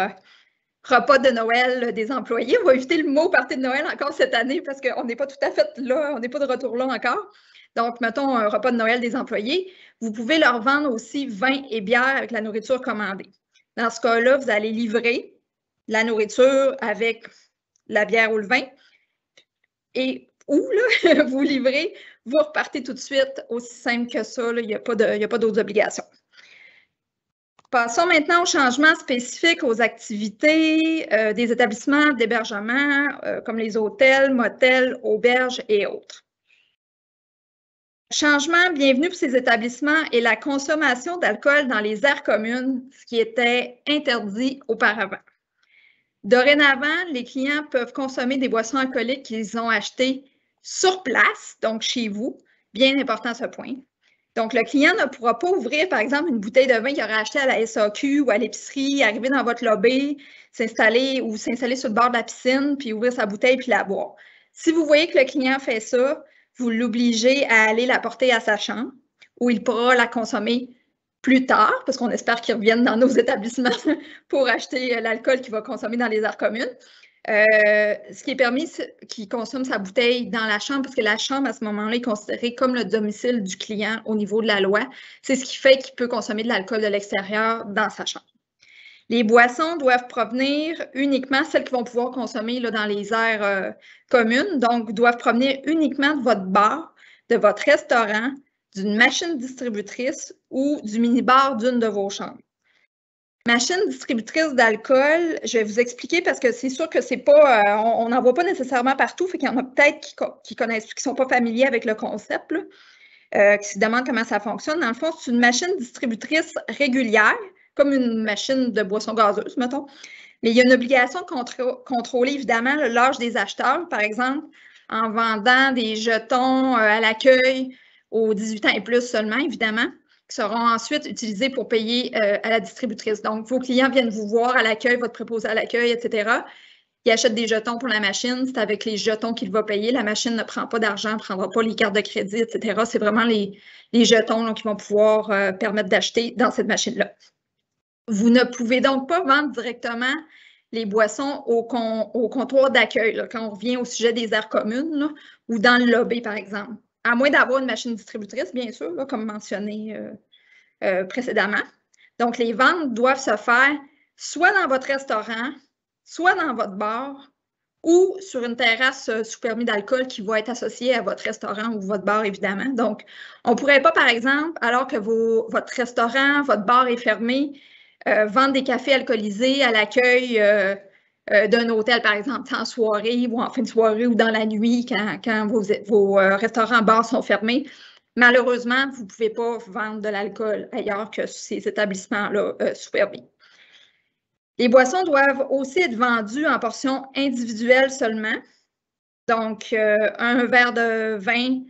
repas de Noël des employés. On va éviter le mot party de Noël encore cette année parce qu'on n'est pas tout à fait là, on n'est pas de retour là encore. Donc, mettons un repas de Noël des employés. Vous pouvez leur vendre aussi vin et bière avec la nourriture commandée. Dans ce cas-là, vous allez livrer la nourriture avec la bière ou le vin et là, vous livrez, vous repartez tout de suite, aussi simple que ça, il n'y a pas d'autres obligations. Passons maintenant aux changements spécifiques aux activités des établissements d'hébergement comme les hôtels, motels, auberges et autres. Changement bienvenu pour ces établissements est la consommation d'alcool dans les aires communes, ce qui était interdit auparavant. Dorénavant, les clients peuvent consommer des boissons alcooliques qu'ils ont achetées sur place, donc chez vous. Bien important ce point. Donc, le client ne pourra pas ouvrir, par exemple, une bouteille de vin qu'il aurait acheté à la SAQ ou à l'épicerie, arriver dans votre lobby, s'installer sur le bord de la piscine, puis ouvrir sa bouteille puis la boire. Si vous voyez que le client fait ça, vous l'obligez à aller la porter à sa chambre où il pourra la consommer plus tard, parce qu'on espère qu'il revienne dans nos établissements pour acheter l'alcool qu'il va consommer dans les aires communes. Ce qui est permis, qu'il consomme sa bouteille dans la chambre, parce que la chambre, à ce moment-là, est considérée comme le domicile du client au niveau de la loi. C'est ce qui fait qu'il peut consommer de l'alcool de l'extérieur dans sa chambre. Les boissons doivent provenir uniquement, celles qui vont pouvoir consommer là, dans les aires communes, donc doivent provenir uniquement de votre bar, de votre restaurant, d'une machine distributrice ou du minibar d'une de vos chambres. Machine distributrice d'alcool, je vais vous expliquer parce que c'est sûr que c'est pas, on n'en voit pas nécessairement partout, fait qu'il y en a peut-être qui connaissent, qui sont pas familiers avec le concept, là, qui se demandent comment ça fonctionne. Dans le fond, c'est une machine distributrice régulière, comme une machine de boisson gazeuse, mettons. Mais il y a une obligation de contrôler évidemment l'âge des acheteurs, par exemple, en vendant des jetons à l'accueil aux 18 ans et plus seulement, évidemment, qui seront ensuite utilisés pour payer à la distributrice. Donc, vos clients viennent vous voir à l'accueil, votre préposé à l'accueil, etc. Ils achètent des jetons pour la machine. C'est avec les jetons qu'il va payer. La machine ne prend pas d'argent, ne prendra pas les cartes de crédit, etc. C'est vraiment les jetons là, qui vont pouvoir permettre d'acheter dans cette machine-là. Vous ne pouvez donc pas vendre directement les boissons au comptoir d'accueil, quand on revient au sujet des aires communes là, ou dans le lobby, par exemple. À moins d'avoir une machine distributrice, bien sûr, là, comme mentionné précédemment. Donc, les ventes doivent se faire soit dans votre restaurant, soit dans votre bar ou sur une terrasse sous permis d'alcool qui va être associée à votre restaurant ou votre bar, évidemment. Donc, on ne pourrait pas, par exemple, alors que votre restaurant, votre bar est fermé, vendre des cafés alcoolisés à l'accueil d'un hôtel, par exemple, en soirée ou en fin de soirée ou dans la nuit quand vos restaurants, bars sont fermés. Malheureusement, vous ne pouvez pas vendre de l'alcool ailleurs que ces établissements-là sous permis. Les boissons doivent aussi être vendues en portions individuelles seulement. Donc, un verre de vin,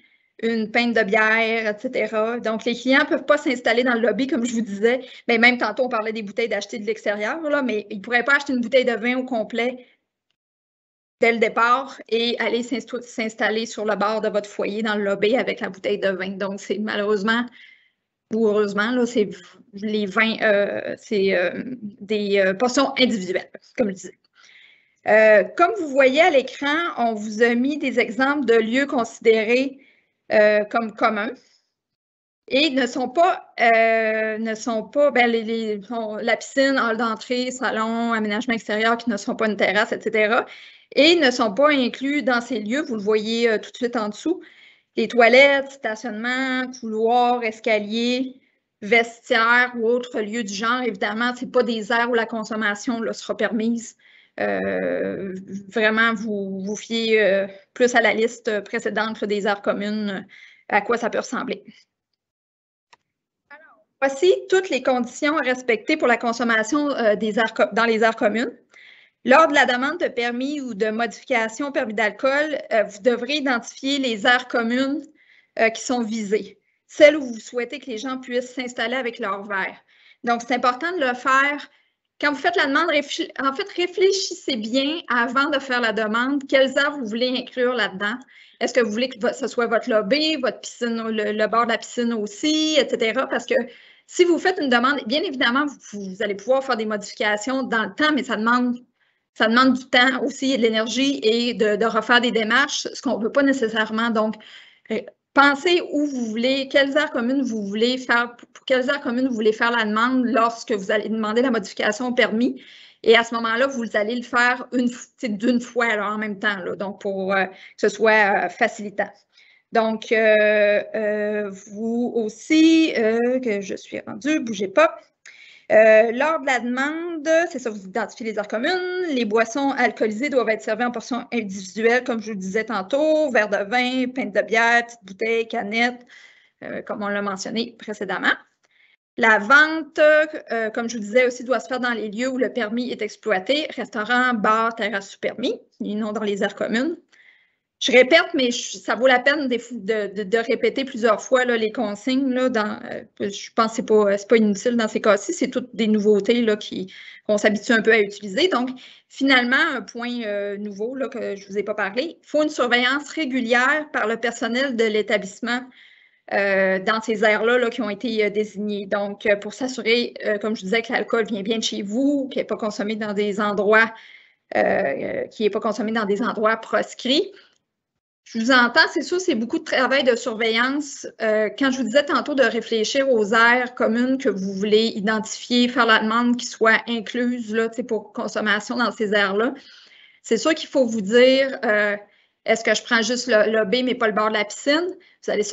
une pinte de bière, etc. Donc, les clients ne peuvent pas s'installer dans le lobby, comme je vous disais. Mais même tantôt, on parlait des bouteilles d'acheter de l'extérieur, là, mais ils ne pourraient pas acheter une bouteille de vin au complet dès le départ et aller s'installer sur le bord de votre foyer dans le lobby avec la bouteille de vin. Donc, c'est malheureusement ou heureusement, là, c'est les vins, c'est des portions individuelles, comme je disais. Comme vous voyez à l'écran, on vous a mis des exemples de lieux considérés comme communs. Et ne sont pas la piscine, hall d'entrée, salon, aménagement extérieur qui ne sont pas une terrasse, etc. Et ne sont pas inclus dans ces lieux, vous le voyez tout de suite en dessous, les toilettes, stationnement, couloirs, escaliers, vestiaires ou autres lieux du genre. Évidemment, ce n'est pas des aires où la consommation là, sera permise. Vraiment, vous fiez plus à la liste précédente là, des aires communes, à quoi ça peut ressembler. Voici toutes les conditions à respecter pour la consommation dans les aires communes. Lors de la demande de permis ou de modification au permis d'alcool, vous devrez identifier les aires communes qui sont visées, celles où vous souhaitez que les gens puissent s'installer avec leur verre. Donc, c'est important de le faire. Quand vous faites la demande, réfléchissez bien avant de faire la demande, quelles aires vous voulez inclure là-dedans. Est-ce que vous voulez que ce soit votre lobby, votre piscine, le bord de la piscine aussi, etc. Parce que si vous faites une demande, bien évidemment, vous allez pouvoir faire des modifications dans le temps, mais ça demande du temps aussi et de l'énergie et de refaire des démarches, ce qu'on ne veut pas nécessairement. Donc, pensez où vous voulez, quelles aires communes vous voulez faire, pour quelles aires communes vous voulez faire la demande lorsque vous allez demander la modification au permis. Et à ce moment-là, vous allez le faire d'une fois là, en même temps, là, donc pour que ce soit facilitant. Donc, vous aussi, que je suis rendue, bougez pas. Lors de la demande, c'est ça, vous identifiez les aires communes. Les boissons alcoolisées doivent être servies en portions individuelles, comme je vous le disais tantôt, verre de vin, pinte de bière, petite bouteille, canette, comme on l'a mentionné précédemment. La vente, comme je vous disais aussi, doit se faire dans les lieux où le permis est exploité, restaurant, bar, terrasse sous permis, et non dans les aires communes. Je répète, mais ça vaut la peine de répéter plusieurs fois là, les consignes. Là, je pense que ce n'est pas inutile dans ces cas-ci. C'est toutes des nouveautés qu'on s'habitue un peu à utiliser. Donc, finalement, un point nouveau là, que je ne vous ai pas parlé, il faut une surveillance régulière par le personnel de l'établissement dans ces aires-là là, qui ont été désignées. Donc, pour s'assurer, comme je disais, que l'alcool vient bien de chez vous, qu'il n'est pas consommé dans des endroits proscrits. Je vous entends, c'est sûr, c'est beaucoup de travail de surveillance. Quand je vous disais tantôt de réfléchir aux aires communes que vous voulez identifier, faire la demande qui soit incluse là, pour consommation dans ces aires-là, c'est sûr qu'il faut vous dire, est-ce que je prends juste le lobby mais pas le bord de la piscine? Vous allez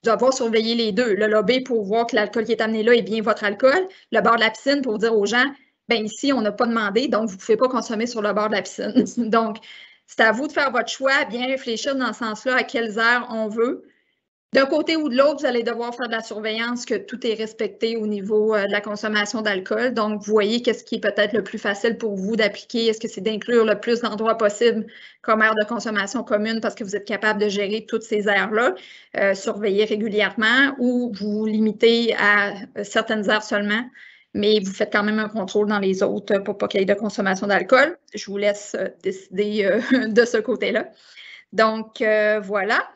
devoir surveiller les deux. Le lobby pour voir que l'alcool qui est amené là est bien votre alcool. Le bord de la piscine pour dire aux gens, bien ici, on n'a pas demandé, donc vous ne pouvez pas consommer sur le bord de la piscine. Donc, c'est à vous de faire votre choix, bien réfléchir dans ce sens-là à quelles aires on veut. D'un côté ou de l'autre, vous allez devoir faire de la surveillance, que tout est respecté au niveau de la consommation d'alcool. Donc, vous voyez qu'est-ce qui est peut-être le plus facile pour vous d'appliquer. Est-ce que c'est d'inclure le plus d'endroits possible comme aire de consommation commune parce que vous êtes capable de gérer toutes ces aires-là, surveiller régulièrement, ou vous limitez à certaines aires seulement, mais vous faites quand même un contrôle dans les autres pour pas qu'il y ait de consommation d'alcool. Je vous laisse décider de ce côté-là. Donc, voilà.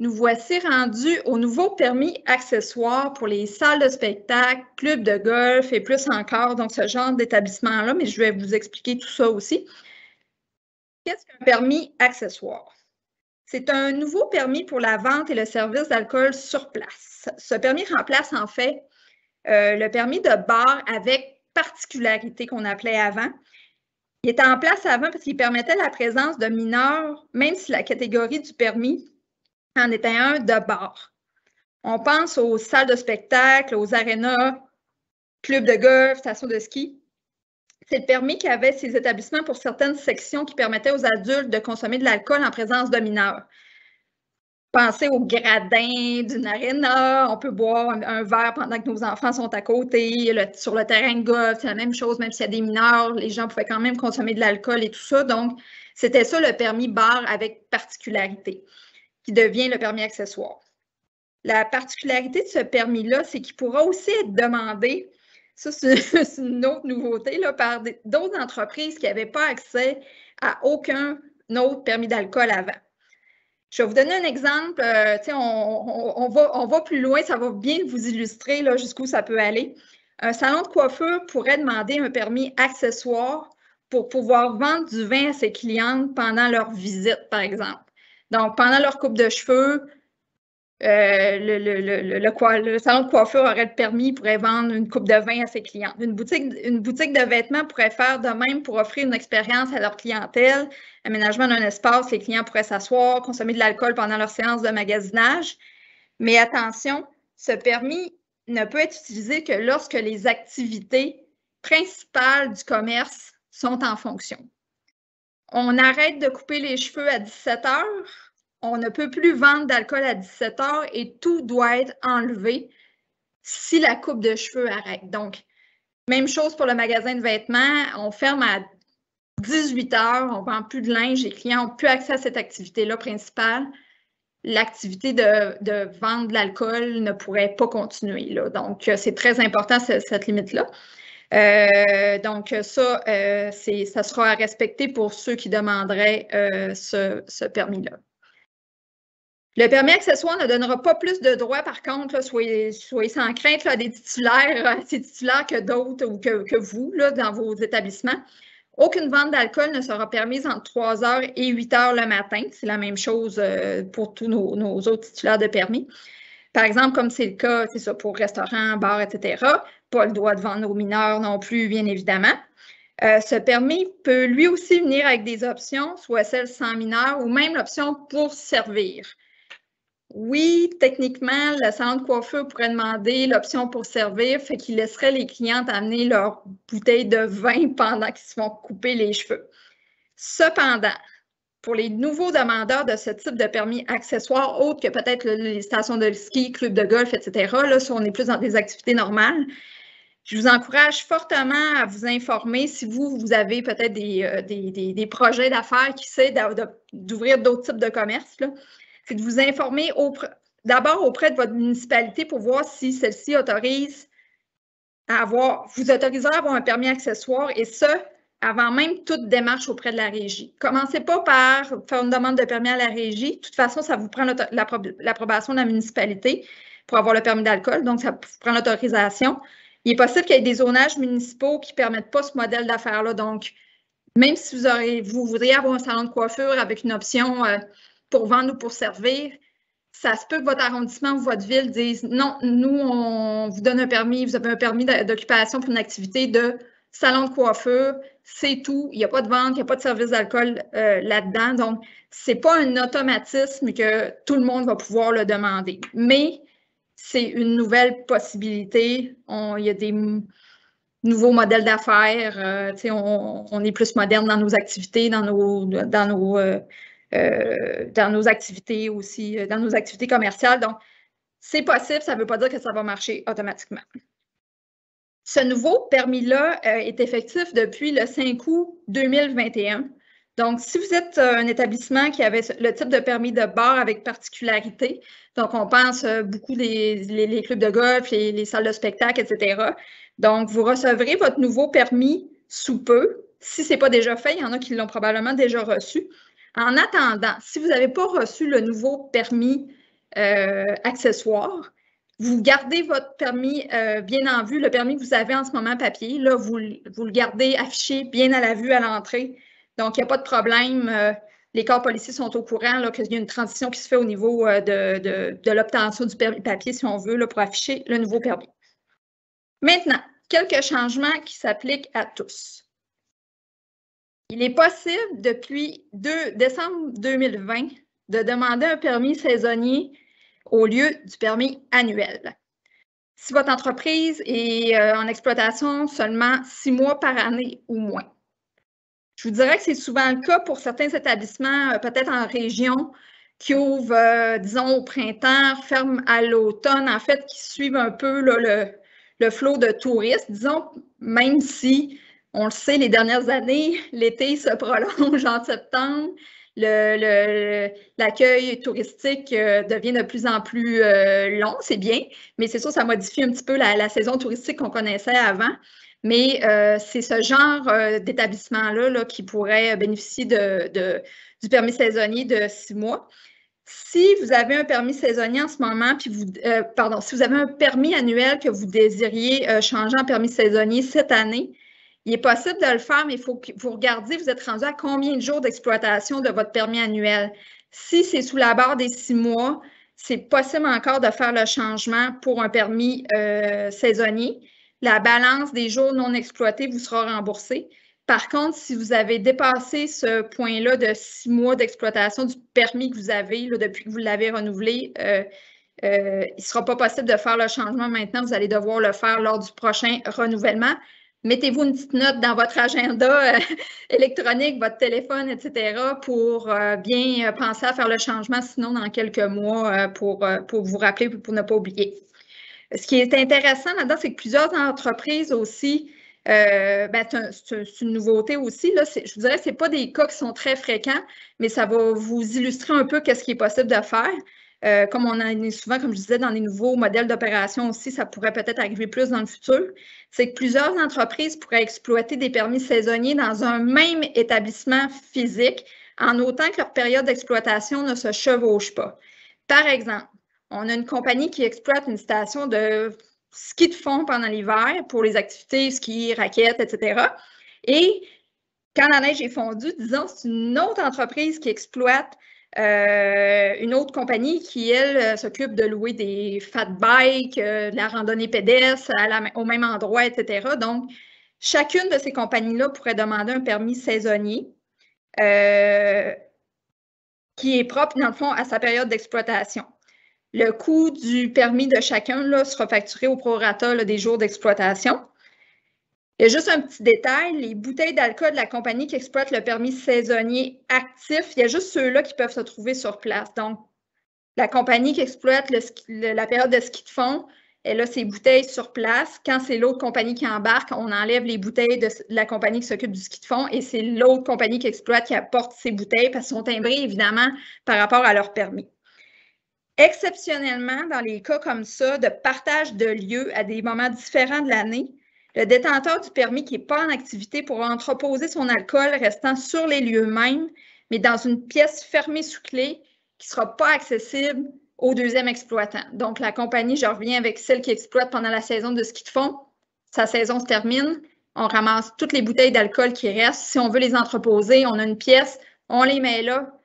Nous voici rendus au nouveau permis accessoire pour les salles de spectacle, clubs de golf et plus encore, donc ce genre d'établissement-là, mais je vais vous expliquer tout ça aussi. Qu'est-ce qu'un permis accessoire? C'est un nouveau permis pour la vente et le service d'alcool sur place. Ce permis remplace en fait le permis de bar avec particularité qu'on appelait avant. Il était en place avant parce qu'il permettait la présence de mineurs, même si la catégorie du permis en était un de bar. On pense aux salles de spectacle, aux arénas, clubs de golf, stations de ski. C'est le permis qui avait ces établissements pour certaines sections qui permettaient aux adultes de consommer de l'alcool en présence de mineurs. Pensez au gradin d'une aréna, on peut boire un verre pendant que nos enfants sont à côté, sur le terrain de golf, c'est la même chose, même s'il y a des mineurs, les gens pouvaient quand même consommer de l'alcool et tout ça. Donc, c'était ça le permis bar avec particularité, qui devient le permis accessoire. La particularité de ce permis-là, c'est qu'il pourra aussi être demandé, ça c'est une autre nouveauté, là, par d'autres entreprises qui n'avaient pas accès à aucun autre permis d'alcool avant. Je vais vous donner un exemple. On va plus loin, ça va bien vous illustrer jusqu'où ça peut aller. Un salon de coiffure pourrait demander un permis accessoire pour pouvoir vendre du vin à ses clientes pendant leur visite, par exemple. Donc, pendant leur coupe de cheveux, le salon de coiffure aurait le permis, pourrait vendre une coupe de vin à ses clients. Une boutique de vêtements pourrait faire de même pour offrir une expérience à leur clientèle. Aménagement d'un espace, les clients pourraient s'asseoir, consommer de l'alcool pendant leur séance de magasinage. Mais attention, ce permis ne peut être utilisé que lorsque les activités principales du commerce sont en fonction. On arrête de couper les cheveux à 17 h. On ne peut plus vendre d'alcool à 17 h et tout doit être enlevé si la coupe de cheveux arrête. Donc, même chose pour le magasin de vêtements. On ferme à 18 h, on ne vend plus de linge, les clients n'ont plus accès à cette activité-là principale. L'activité de vendre de l'alcool ne pourrait pas continuer, là. Donc, c'est très important, cette limite-là. Donc, ça sera à respecter pour ceux qui demanderaient ce permis-là. Le permis accessoire ne donnera pas plus de droits, par contre, là, soyez sans crainte, là, à des titulaires que d'autres ou que vous là, dans vos établissements. Aucune vente d'alcool ne sera permise entre 3 h et 8 h le matin. C'est la même chose pour tous nos autres titulaires de permis. Par exemple, comme c'est le cas, c'est ça, pour restaurants, bars, etc., pas le droit de vendre aux mineurs non plus, bien évidemment. Ce permis peut lui aussi venir avec des options, soit celle sans mineurs ou même l'option pour servir. Oui, techniquement, le salon de coiffure pourrait demander l'option pour servir, fait qu'il laisserait les clientes amener leur bouteille de vin pendant qu'ils se font couper les cheveux. Cependant, pour les nouveaux demandeurs de ce type de permis accessoires, autres que peut-être les stations de ski, clubs de golf, etc., là, si on est plus dans des activités normales, je vous encourage fortement à vous informer si vous avez peut-être des projets d'affaires qui essaient d'ouvrir d'autres types de commerces, là. C'est de vous informer d'abord auprès de votre municipalité pour voir si celle-ci vous autorisera à avoir un permis accessoire et ce, avant même toute démarche auprès de la régie. Commencez pas par faire une demande de permis à la régie. De toute façon, ça vous prend l'approbation de la municipalité pour avoir le permis d'alcool, donc ça vous prend l'autorisation. Il est possible qu'il y ait des zonages municipaux qui ne permettent pas ce modèle d'affaires-là. Donc, même si vous voudriez avoir un salon de coiffure avec une option pour vendre ou pour servir, ça se peut que votre arrondissement ou votre ville dise non, nous, on vous donne un permis, vous avez un permis d'occupation pour une activité de salon de coiffure, c'est tout, il n'y a pas de vente, il n'y a pas de service d'alcool là-dedans. Donc, ce n'est pas un automatisme que tout le monde va pouvoir le demander. Mais c'est une nouvelle possibilité. Il y a des nouveaux modèles d'affaires. On est plus moderne dans nos activités, dans nos activités aussi, dans nos activités commerciales. Donc, c'est possible, ça ne veut pas dire que ça va marcher automatiquement. Ce nouveau permis-là est effectif depuis le 5 août 2021. Donc, si vous êtes un établissement qui avait le type de permis de bar avec particularité, donc on pense beaucoup les clubs de golf, les salles de spectacle, etc. Donc, vous recevrez votre nouveau permis sous peu. Si ce n'est pas déjà fait, il y en a qui l'ont probablement déjà reçu. En attendant, si vous n'avez pas reçu le nouveau permis accessoire, vous gardez votre permis bien en vue, le permis que vous avez en ce moment papier, là, vous le gardez affiché bien à la vue à l'entrée. Donc, il n'y a pas de problème. Les corps policiers sont au courant qu'il y a une transition qui se fait au niveau de l'obtention du permis papier, si on veut, là, pour afficher le nouveau permis. Maintenant, quelques changements qui s'appliquent à tous. Il est possible, depuis décembre 2020, de demander un permis saisonnier au lieu du permis annuel. Si votre entreprise est en exploitation seulement 6 mois par année ou moins. Je vous dirais que c'est souvent le cas pour certains établissements, peut-être en région, qui ouvrent, disons, au printemps, ferment à l'automne, en fait, qui suivent un peu là, le flot de touristes, disons, même si, on le sait, les dernières années, l'été se prolonge en septembre, l'accueil touristique devient de plus en plus long, c'est bien, mais c'est sûr, ça modifie un petit peu la saison touristique qu'on connaissait avant. Mais c'est ce genre d'établissement-là qui pourrait bénéficier du permis saisonnier de 6 mois. Si vous avez un permis saisonnier en ce moment, puis si vous avez un permis annuel que vous désiriez changer en permis saisonnier cette année, il est possible de le faire, mais il faut que vous regardiez, vous êtes rendu à combien de jours d'exploitation de votre permis annuel. Si c'est sous la barre des 6 mois, c'est possible encore de faire le changement pour un permis saisonnier. La balance des jours non exploités vous sera remboursée. Par contre, si vous avez dépassé ce point-là de 6 mois d'exploitation du permis que vous avez là, depuis que vous l'avez renouvelé, il ne sera pas possible de faire le changement maintenant. Vous allez devoir le faire lors du prochain renouvellement. Mettez-vous une petite note dans votre agenda électronique, votre téléphone, etc., pour bien penser à faire le changement, sinon dans quelques mois, pour vous rappeler, pour ne pas oublier. Ce qui est intéressant là-dedans, c'est que plusieurs entreprises aussi, c'est une nouveauté aussi, là, je vous dirais que ce n'est pas des cas qui sont très fréquents, mais ça va vous illustrer un peu ce qui est possible de faire. Comme on en est souvent, comme je disais, dans les nouveaux modèles d'opération aussi, ça pourrait peut-être arriver plus dans le futur, c'est que plusieurs entreprises pourraient exploiter des permis saisonniers dans un même établissement physique, en autant que leur période d'exploitation ne se chevauche pas. Par exemple, on a une compagnie qui exploite une station de ski de fond pendant l'hiver pour les activités ski, raquettes, etc. Et quand la neige est fondue, disons, c'est une autre entreprise qui exploite une autre compagnie qui, elle, s'occupe de louer des fat bikes, de la randonnée pédestre au même endroit, etc. Donc, chacune de ces compagnies-là pourrait demander un permis saisonnier qui est propre, dans le fond, à sa période d'exploitation. Le coût du permis de chacun là, sera facturé au prorata là, des jours d'exploitation. Il y a juste un petit détail, les bouteilles d'alcool de la compagnie qui exploite le permis saisonnier actif, il y a juste ceux-là qui peuvent se trouver sur place. Donc, la compagnie qui exploite la période de ski de fond, elle a ses bouteilles sur place. Quand c'est l'autre compagnie qui embarque, on enlève les bouteilles de la compagnie qui s'occupe du ski de fond et c'est l'autre compagnie qui exploite qui apporte ses bouteilles parce qu'elles sont timbrées, évidemment, par rapport à leur permis. Exceptionnellement, dans les cas comme ça, de partage de lieux à des moments différents de l'année, le détenteur du permis qui n'est pas en activité pourra entreposer son alcool restant sur les lieux mêmes, mais dans une pièce fermée sous clé qui ne sera pas accessible au deuxième exploitant. Donc, la compagnie, je reviens avec celle qui exploite pendant la saison de ski de fond, sa saison se termine, on ramasse toutes les bouteilles d'alcool qui restent. Si on veut les entreposer, on a une pièce, on les met là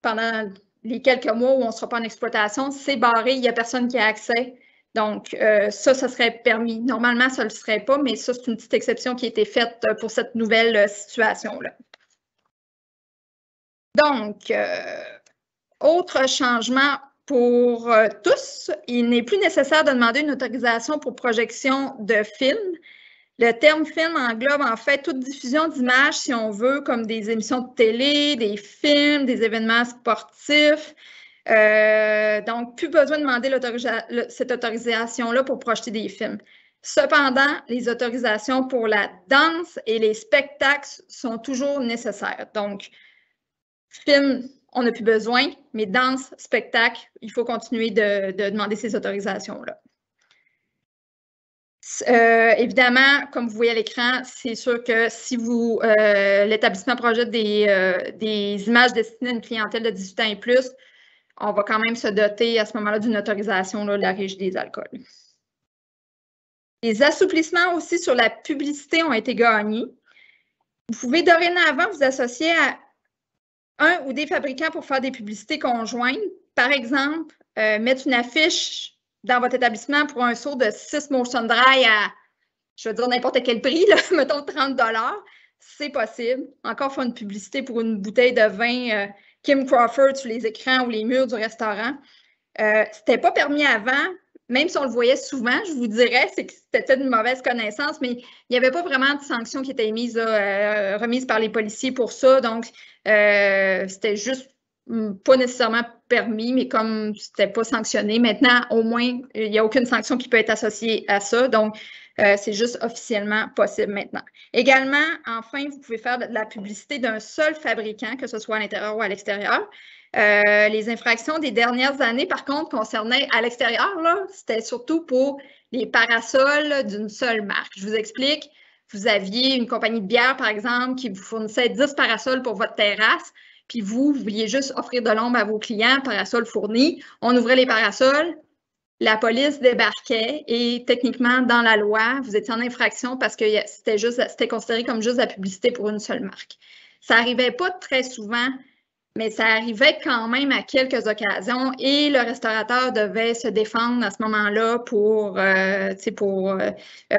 pendant les quelques mois où on ne sera pas en exploitation, c'est barré, il n'y a personne qui a accès. Donc, ça serait permis. Normalement, ça ne le serait pas, mais ça, c'est une petite exception qui a été faite pour cette nouvelle situation-là. Donc, autre changement pour tous, il n'est plus nécessaire de demander une autorisation pour projection de films. Le terme film englobe en fait toute diffusion d'images, si on veut, comme des émissions de télé, des films, des événements sportifs. Donc, plus besoin de demander cette autorisation-là pour projeter des films. Cependant, les autorisations pour la danse et les spectacles sont toujours nécessaires. Donc, film, on n'a plus besoin, mais danse, spectacle, il faut continuer de demander ces autorisations-là. Évidemment, comme vous voyez à l'écran, c'est sûr que si l'établissement projette des images destinées à une clientèle de 18 ans et plus, on va quand même se doter à ce moment-là d'une autorisation là, de la Régie des alcools. Les assouplissements aussi sur la publicité ont été gagnés. Vous pouvez dorénavant vous associer à un ou des fabricants pour faire des publicités conjointes. Par exemple, mettre une affiche dans votre établissement pour un saut de 6 Motion Dry à, je veux dire, n'importe quel prix, là, mettons 30 $, c'est possible. Encore faire une publicité pour une bouteille de vin Kim Crawford sur les écrans ou les murs du restaurant. C'était pas permis avant, même si on le voyait souvent, je vous dirais, c'est que c'était peut-être une mauvaise connaissance, mais il n'y avait pas vraiment de sanctions qui étaient remises par les policiers pour ça. Donc, c'était juste pas nécessairement permis, mais comme c'était pas sanctionné, maintenant, au moins, il n'y a aucune sanction qui peut être associée à ça. Donc, c'est juste officiellement possible maintenant. Également, enfin, vous pouvez faire de la publicité d'un seul fabricant, que ce soit à l'intérieur ou à l'extérieur. Les infractions des dernières années, par contre, concernaient à l'extérieur, c'était surtout pour les parasols d'une seule marque. Je vous explique. Vous aviez une compagnie de bière, par exemple, qui vous fournissait 10 parasols pour votre terrasse, puis vous vouliez juste offrir de l'ombre à vos clients, parasols fournis. On ouvrait les parasols, la police débarquait et techniquement, dans la loi, vous étiez en infraction parce que c'était considéré comme juste la publicité pour une seule marque. Ça n'arrivait pas très souvent, mais ça arrivait quand même à quelques occasions et le restaurateur devait se défendre à ce moment-là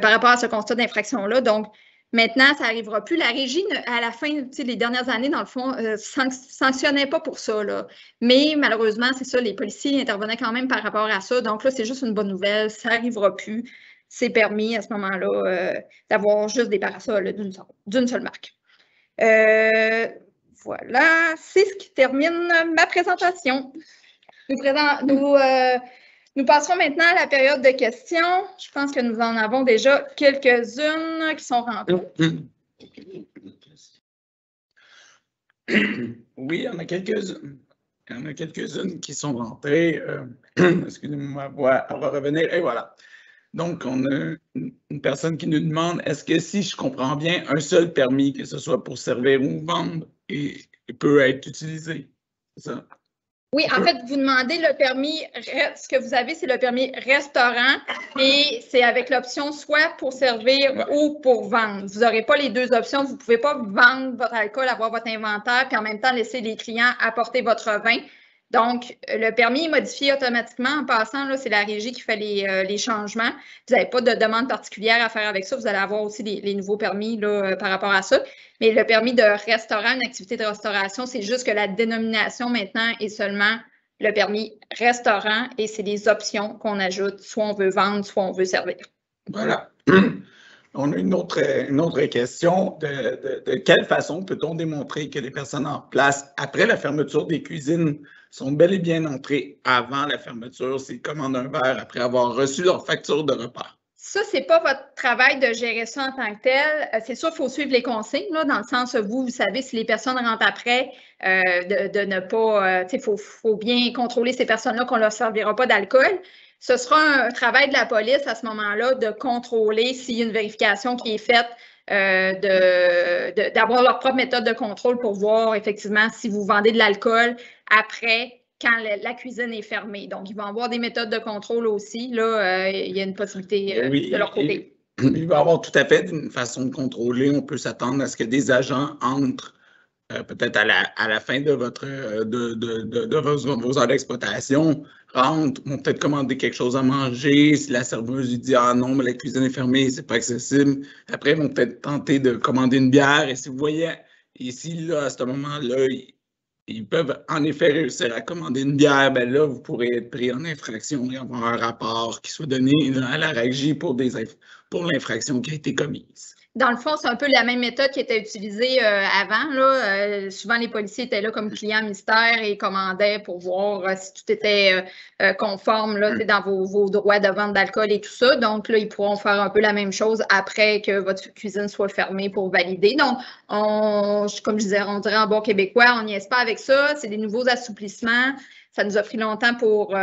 par rapport à ce constat d'infraction-là. Donc, maintenant, ça n'arrivera plus. La régie, à la fin, les dernières années, dans le fond, sanctionnait pas pour ça, là. Mais malheureusement, c'est ça, les policiers intervenaient quand même par rapport à ça. Donc là, c'est juste une bonne nouvelle. Ça n'arrivera plus. C'est permis à ce moment-là d'avoir juste des parasols d'une seule marque. Voilà, c'est ce qui termine ma présentation. Nous passerons maintenant à la période de questions. Je pense que nous en avons déjà quelques-unes qui sont rentrées. Oui, il y en a quelques-unes. Il y en a quelques-unes qui sont rentrées. Excusez-moi, ma voix, elle va revenir. Et voilà. Donc, on a une personne qui nous demande, est-ce que si je comprends bien, un seul permis, que ce soit pour servir ou vendre, peut être utilisé? C'est ça? Oui, en fait, vous demandez le permis, ce que vous avez, c'est le permis restaurant et c'est avec l'option soit pour servir ou pour vendre. Vous n'aurez pas les deux options. Vous ne pouvez pas vendre votre alcool, avoir votre inventaire, puis en même temps laisser les clients apporter votre vin. Donc, le permis est modifié automatiquement. En passant, c'est la régie qui fait les changements. Vous n'avez pas de demande particulière à faire avec ça. Vous allez avoir aussi les nouveaux permis là, par rapport à ça. Mais le permis de restaurant, une activité de restauration, c'est juste que la dénomination maintenant est seulement le permis restaurant et c'est des options qu'on ajoute. Soit on veut vendre, soit on veut servir. Voilà. On a une autre question. De quelle façon peut-on démontrer que les personnes en place, après la fermeture des cuisines, sont bel et bien entrées avant la fermeture, s'ils commandent un verre après avoir reçu leur facture de repas? Ça, ce n'est pas votre travail de gérer ça en tant que tel. C'est sûr, il faut suivre les consignes, là, dans le sens où vous savez, si les personnes rentrent après, de ne pas, il faut bien contrôler ces personnes-là qu'on ne leur servira pas d'alcool. Ce sera un travail de la police à ce moment-là de contrôler s'il y a une vérification qui est faite, d'avoir leur propre méthode de contrôle pour voir effectivement si vous vendez de l'alcool après quand la cuisine est fermée. Donc, ils vont avoir des méthodes de contrôle aussi. Là, il y a une possibilité de leur côté. Il va y avoir tout à fait une façon de contrôler. On peut s'attendre à ce que des agents entrent peut-être à la fin de vos heures d'exploitation, rentrent, vont peut-être commander quelque chose à manger. Si la serveuse lui dit « Ah non, mais la cuisine est fermée, c'est pas accessible », après, ils vont peut-être tenter de commander une bière. Et si vous voyez, ici, là, à ce moment-là, ils peuvent en effet réussir à commander une bière, bien là, vous pourrez être pris en infraction et avoir un rapport qui soit donné à la régie pour l'infraction qui a été commise. Dans le fond, c'est un peu la même méthode qui était utilisée avant. Là. Souvent, les policiers étaient là comme clients mystères et commandaient pour voir si tout était conforme là, dans vos droits de vente d'alcool et tout ça. Donc, là, ils pourront faire un peu la même chose après que votre cuisine soit fermée pour valider. Donc, comme je disais, on dirait en bon québécois, on n'y est pas avec ça. C'est des nouveaux assouplissements. Ça nous a pris longtemps pour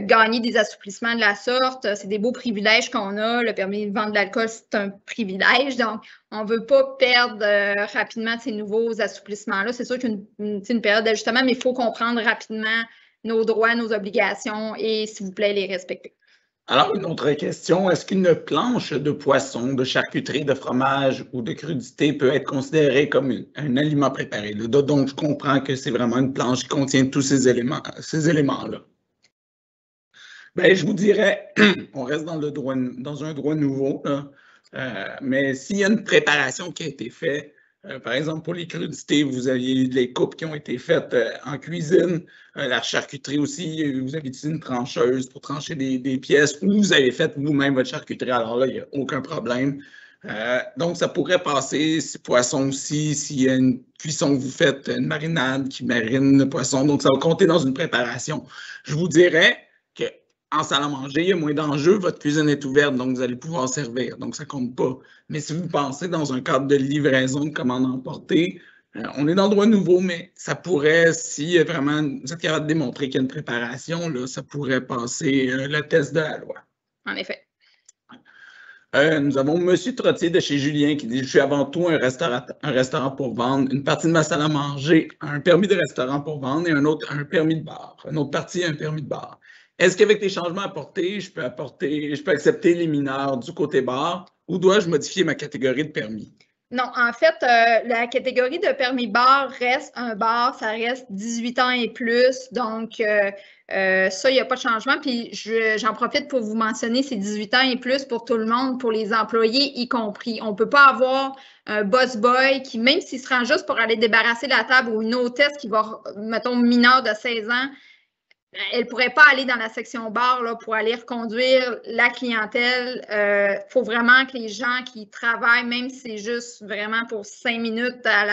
gagner des assouplissements de la sorte. C'est des beaux privilèges qu'on a. Le permis de vendre de l'alcool, c'est un privilège. Donc, on ne veut pas perdre rapidement ces nouveaux assouplissements-là. C'est sûr qu'une période d'ajustement, mais il faut comprendre rapidement nos droits, nos obligations et, s'il vous plaît, les respecter. Alors, une autre question, est-ce qu'une planche de poisson, de charcuterie, de fromage ou de crudité peut être considérée comme un aliment préparé? Donc, je comprends que c'est vraiment une planche qui contient tous ces éléments-là. Bien, je vous dirais, on reste dans un droit nouveau, mais s'il y a une préparation qui a été faite, par exemple, pour les crudités, vous aviez eu des coupes qui ont été faites en cuisine. La charcuterie aussi, vous avez utilisé une trancheuse pour trancher des pièces ou vous avez fait vous-même votre charcuterie. Alors là, il n'y a aucun problème. Donc, ça pourrait passer, poisson aussi, s'il y a une cuisson que vous faites, une marinade qui marine le poisson. Donc, ça va compter dans une préparation. Je vous dirais qu'en salle à manger, il y a moins d'enjeux, votre cuisine est ouverte, donc vous allez pouvoir servir. Donc, ça ne compte pas. Mais si vous pensez dans un cadre de livraison, de commande emportée, on est dans le droit nouveau, mais ça pourrait, si vraiment vous êtes capable de démontrer qu'il y a une préparation, là, ça pourrait passer le test de la loi. En effet. Nous avons M. Trottier de chez Julien qui dit « Je suis avant tout un restaurant pour vendre. Une partie de ma salle à manger a un permis de restaurant pour vendre et un permis de bar. Une autre partie a un permis de bar. Est-ce qu'avec les changements apportés, je peux accepter les mineurs du côté bar ou dois-je modifier ma catégorie de permis? » Non, en fait, la catégorie de permis bar reste un bar, ça reste 18 ans et plus. Donc, ça, il n'y a pas de changement. Puis, j'en profite pour vous mentionner, c'est 18 ans et plus pour tout le monde, pour les employés y compris. On ne peut pas avoir un boss boy qui, même s'il se rend juste pour aller débarrasser la table ou une hôtesse qui va, mettons, mineure de 16 ans, elle ne pourrait pas aller dans la section bar là, pour aller reconduire la clientèle. Il faut vraiment que les gens qui travaillent, même si c'est juste vraiment pour 5 minutes à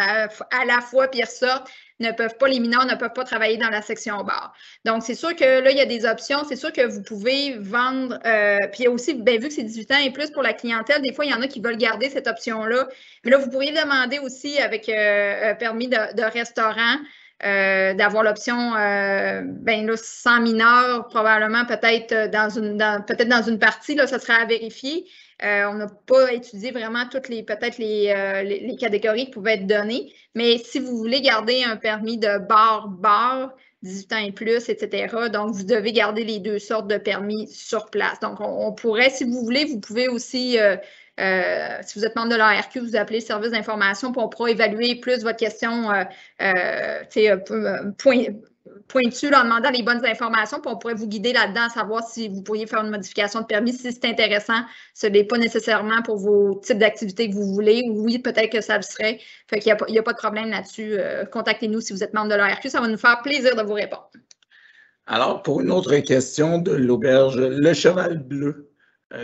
la fois, puis ils ressortent, les mineurs ne peuvent pas travailler dans la section bar. Donc, c'est sûr que là, il y a des options. C'est sûr que vous pouvez vendre. Puis il y a aussi, bien, vu que c'est 18 ans et plus pour la clientèle, des fois, il y en a qui veulent garder cette option-là. Mais là, vous pourriez demander aussi avec permis de restaurant. D'avoir l'option ben là, sans mineur, probablement peut-être dans une partie, là, ça serait à vérifier. On n'a pas étudié vraiment toutes peut-être les catégories qui pouvaient être données, mais si vous voulez garder un permis de bar, 18 ans et plus, etc., donc vous devez garder les deux sortes de permis sur place. Donc, on pourrait, si vous voulez, vous pouvez aussi si vous êtes membre de l'ARQ, vous appelez le service d'information, puis on pourra évaluer plus votre question pointue en demandant les bonnes informations, puis on pourrait vous guider là-dedans, savoir si vous pourriez faire une modification de permis, si c'est intéressant. Ce n'est pas nécessairement pour vos types d'activités que vous voulez. Oui, peut-être que ça le serait. Fait qu'il n'y a pas de problème là-dessus. Contactez-nous si vous êtes membre de l'ARQ. Ça va nous faire plaisir de vous répondre. Alors, pour une autre question de l'auberge, le Cheval Bleu.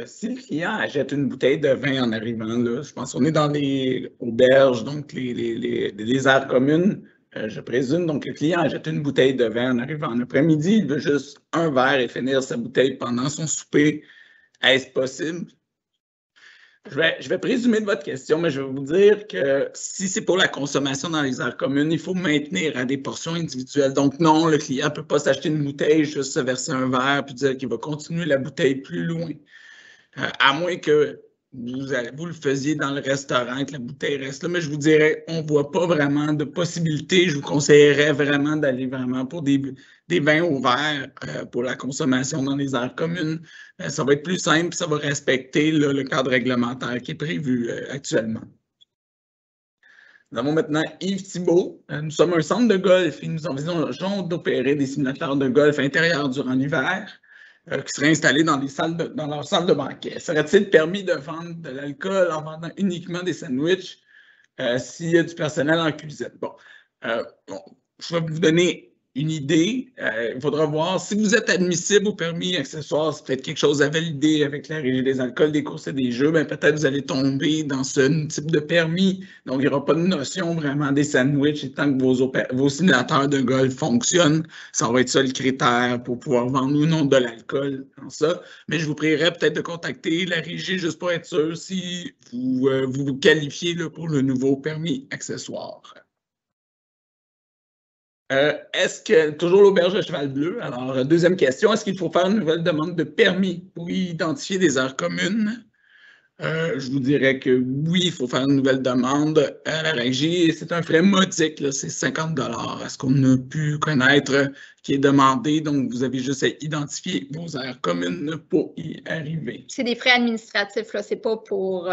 Si le client achète une bouteille de vin en arrivant, là, je pense qu'on est dans les auberges, donc les aires communes, je présume. Donc, le client achète une bouteille de vin en arrivant en après-midi, il veut juste un verre et finir sa bouteille pendant son souper. Est-ce possible? Je vais présumer de votre question, mais je vais vous dire que si c'est pour la consommation dans les aires communes, il faut maintenir à des portions individuelles. Donc non, le client ne peut pas s'acheter une bouteille, juste se verser un verre puis dire qu'il va continuer la bouteille plus loin. À moins que vous le faisiez dans le restaurant et que la bouteille reste là, mais je vous dirais, on ne voit pas vraiment de possibilité. Je vous conseillerais vraiment d'aller vraiment pour des vins au verre pour la consommation dans les aires communes. Ça va être plus simple, ça va respecter là, le cadre réglementaire qui est prévu actuellement. Nous avons maintenant Yves Thibault. Nous sommes un centre de golf et nous envisageons d'opérer des simulateurs de golf intérieurs durant l'hiver. Qui seraient installés dans leur salle de banquet. Serait-il permis de vendre de l'alcool en vendant uniquement des sandwichs s'il y a du personnel en cuisine? Bon, je vais vous donner une idée. Il faudra voir si vous êtes admissible au permis accessoire, c'est peut-être quelque chose à valider avec la Régie des alcools, des courses et des jeux. Bien, peut-être vous allez tomber dans ce type de permis. Donc, il n'y aura pas de notion vraiment des sandwichs. Et tant que vos simulateurs de golf fonctionnent, ça va être ça le critère pour pouvoir vendre ou non de l'alcool dans ça. Mais je vous prierais peut-être de contacter la Régie juste pour être sûr si vous qualifiez là, pour le nouveau permis accessoire. Est-ce que, toujours l'auberge de Cheval Bleu, alors deuxième question, est-ce qu'il faut faire une nouvelle demande de permis pour identifier des aires communes? Je vous dirais que oui, il faut faire une nouvelle demande à la Régie. C'est un frais modique, c'est 50 $. Est-ce qu'on a pu connaître qui est demandé? Donc, vous avez juste à identifier vos aires communes pour y arriver. C'est des frais administratifs, ce n'est pas pour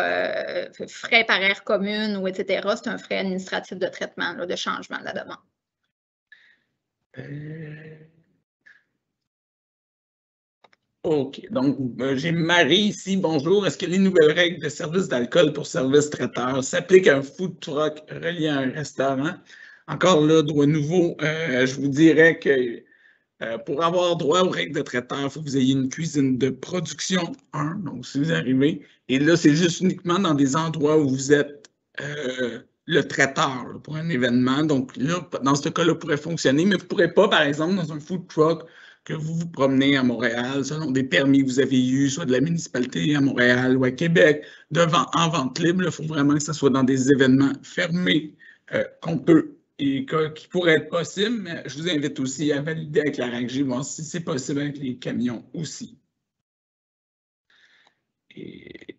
frais par aire commune ou etc. C'est un frais administratif de traitement, là, de changement de la demande. OK. Donc, j'ai Marie ici. Bonjour. Est-ce que les nouvelles règles de service d'alcool pour service traiteur s'appliquent à un food truck relié à un restaurant? Encore là, droit nouveau, je vous dirais que pour avoir droit aux règles de traiteur, il faut que vous ayez une cuisine de production 1, donc si vous arrivez. Et là, c'est juste uniquement dans des endroits où vous êtes le traiteur là, pour un événement. Donc là, dans ce cas-là, pourrait fonctionner, mais vous ne pourrez pas, par exemple, dans un food truck, que vous vous promenez à Montréal selon des permis que vous avez eus, soit de la municipalité à Montréal ou à Québec, en vente libre. Il faut vraiment que ce soit dans des événements fermés qu'on peut et qui pourrait être possible, mais je vous invite aussi à valider avec la Régie, voir si c'est possible avec les camions aussi. Et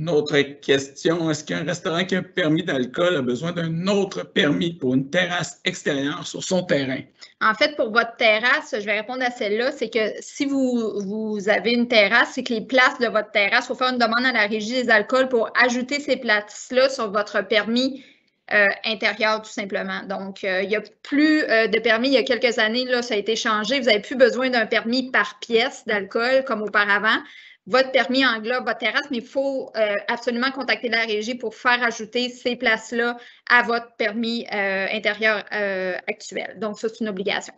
Une autre question, est-ce qu'un restaurant qui a un permis d'alcool a besoin d'un autre permis pour une terrasse extérieure sur son terrain? En fait, pour votre terrasse, je vais répondre à celle-là, c'est que si vous avez une terrasse, c'est que les places de votre terrasse, il faut faire une demande à la Régie des alcools pour ajouter ces places-là sur votre permis intérieur, tout simplement. Donc, il n'y a plus de permis. Il y a quelques années, là, ça a été changé. Vous n'avez plus besoin d'un permis par pièce d'alcool comme auparavant. Votre permis englobe votre terrasse, mais il faut absolument contacter la Régie pour faire ajouter ces places-là à votre permis intérieur actuel. Donc, ça, c'est une obligation.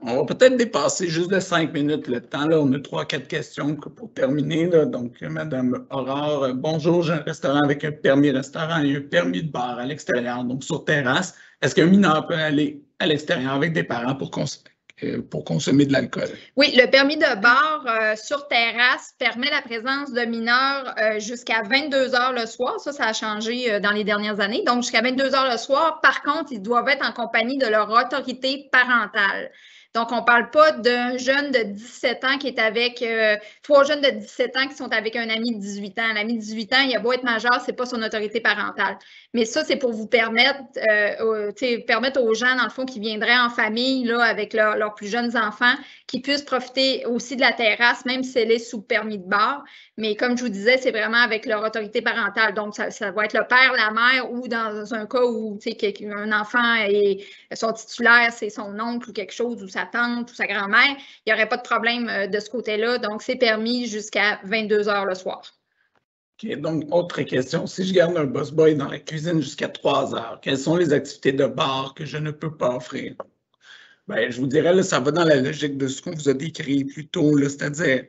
On va peut-être dépasser juste de 5 minutes le temps. Là. On a 3-4 questions pour terminer. Là. Donc, Mme Aurore, bonjour, j'ai un restaurant avec un permis restaurant et un permis de bar à l'extérieur, donc sur terrasse. Est-ce qu'un mineur peut aller à l'extérieur avec des parents pour consommer de l'alcool? Oui, le permis de bar sur terrasse permet la présence de mineurs jusqu'à 22 heures le soir. Ça a changé dans les dernières années. Donc, jusqu'à 22 heures le soir. Par contre, ils doivent être en compagnie de leur autorité parentale. Donc, on ne parle pas d'un jeune de 17 ans qui est avec 3 jeunes de 17 ans qui sont avec un ami de 18 ans. L'ami de 18 ans, il a beau être majeur, ce n'est pas son autorité parentale. Mais ça, c'est pour vous permettre aux gens, dans le fond, qui viendraient en famille là, avec leurs plus jeunes enfants, qui puissent profiter aussi de la terrasse, même si elle est sous permis de bar. Mais comme je vous disais, c'est vraiment avec leur autorité parentale. Donc, ça va être le père, la mère, ou dans un cas où un enfant et son titulaire, c'est son oncle ou quelque chose, ou sa tante ou sa grand-mère, il n'y aurait pas de problème de ce côté-là. Donc, c'est permis jusqu'à 22 heures le soir. OK, donc, autre question. Si je garde un busboy dans la cuisine jusqu'à 3 heures, quelles sont les activités de bar que je ne peux pas offrir? Bien, je vous dirais, là, ça va dans la logique de ce qu'on vous a décrit plus tôt, c'est-à-dire,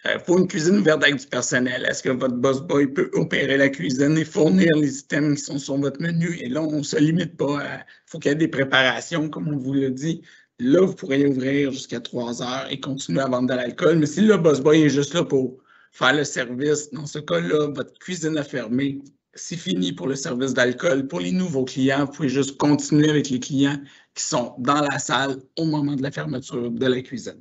il faut une cuisine ouverte avec du personnel. Est-ce que votre busboy peut opérer la cuisine et fournir les items qui sont sur votre menu? Et là, on ne se limite pas à... Il faut qu'il y ait des préparations, comme on vous l'a dit. Là, vous pourriez ouvrir jusqu'à 3 heures et continuer à vendre de l'alcool. Mais si le busboy est juste là pour faire le service, dans ce cas-là, votre cuisine a fermé. C'est fini pour le service d'alcool. Pour les nouveaux clients, vous pouvez juste continuer avec les clients qui sont dans la salle au moment de la fermeture de la cuisine.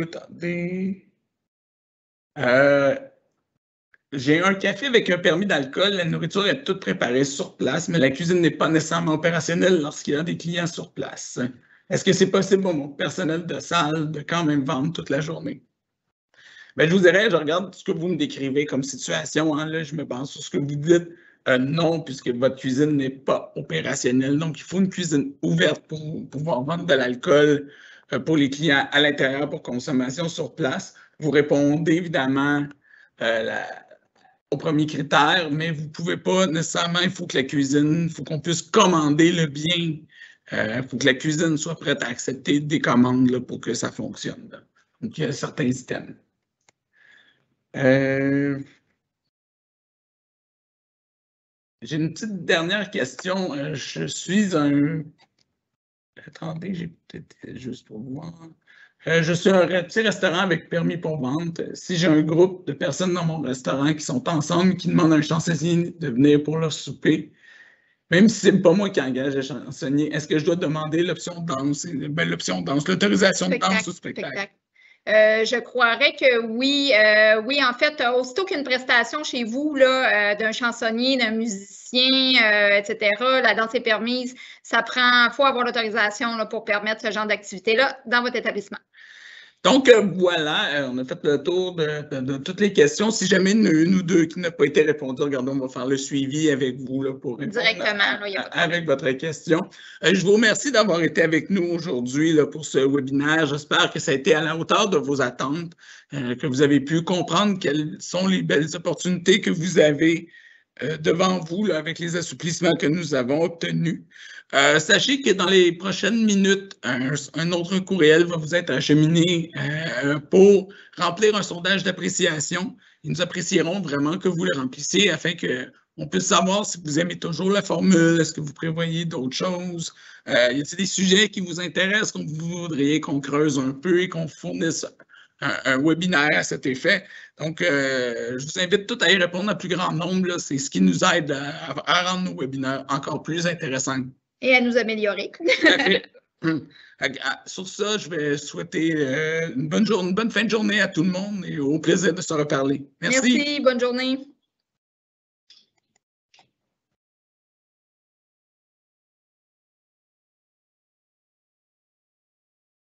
Attendez. J'ai un café avec un permis d'alcool. La nourriture est toute préparée sur place, mais la cuisine n'est pas nécessairement opérationnelle lorsqu'il y a des clients sur place. Est-ce que c'est possible pour mon personnel de salle de quand même vendre toute la journée? Bien, je vous dirais, je regarde ce que vous me décrivez comme situation. Hein, là, je me base sur ce que vous dites. Non, puisque votre cuisine n'est pas opérationnelle. Donc, il faut une cuisine ouverte pour pouvoir vendre de l'alcool pour les clients à l'intérieur pour consommation sur place. Vous répondez évidemment au premier critère, mais vous ne pouvez pas nécessairement, il faut que la cuisine, il faut qu'on puisse commander le bien. Il faut que la cuisine soit prête à accepter des commandes là, pour que ça fonctionne. Là. Donc, il y a certains items. J'ai une petite dernière question. Je suis un... Attendez, j'ai peut-être juste pour voir. Je suis un petit restaurant avec permis pour vente. Si j'ai un groupe de personnes dans mon restaurant qui sont ensemble, qui demandent à un chansonnier de venir pour leur souper, même si ce n'est pas moi qui engage le chansonnier, est-ce que je dois demander l'option danse, l'autorisation de danse ou spectacle? Je croirais que oui. Oui, en fait, aussitôt qu'une prestation chez vous d'un chansonnier, d'un musicien, etc., la danse est permise, il faut avoir l'autorisation pour permettre ce genre d'activité-là dans votre établissement. Donc, voilà, on a fait le tour de toutes les questions. Si jamais il y en a une ou deux qui n'a pas été répondu, regardez, on va faire le suivi avec vous là, pour répondre directement, avec votre question. Je vous remercie d'avoir été avec nous aujourd'hui pour ce webinaire. J'espère que ça a été à la hauteur de vos attentes, que vous avez pu comprendre quelles sont les belles opportunités que vous avez devant vous là, avec les assouplissements que nous avons obtenus. Sachez que dans les prochaines minutes, un autre courriel va vous être acheminé pour remplir un sondage d'appréciation. Et nous apprécierons vraiment que vous le remplissiez afin qu'on puisse savoir si vous aimez toujours la formule, est-ce que vous prévoyez d'autres choses, y a-t-il des sujets qui vous intéressent, qu'on vous voudriez qu'on creuse un peu et qu'on fournisse un webinaire à cet effet. Donc, je vous invite tous à y répondre à plus grand nombre. C'est ce qui nous aide à rendre nos webinaires encore plus intéressants. Et à nous améliorer. Sur ça, je vais souhaiter une bonne fin de journée à tout le monde et au plaisir de se reparler. Merci. Merci, bonne journée.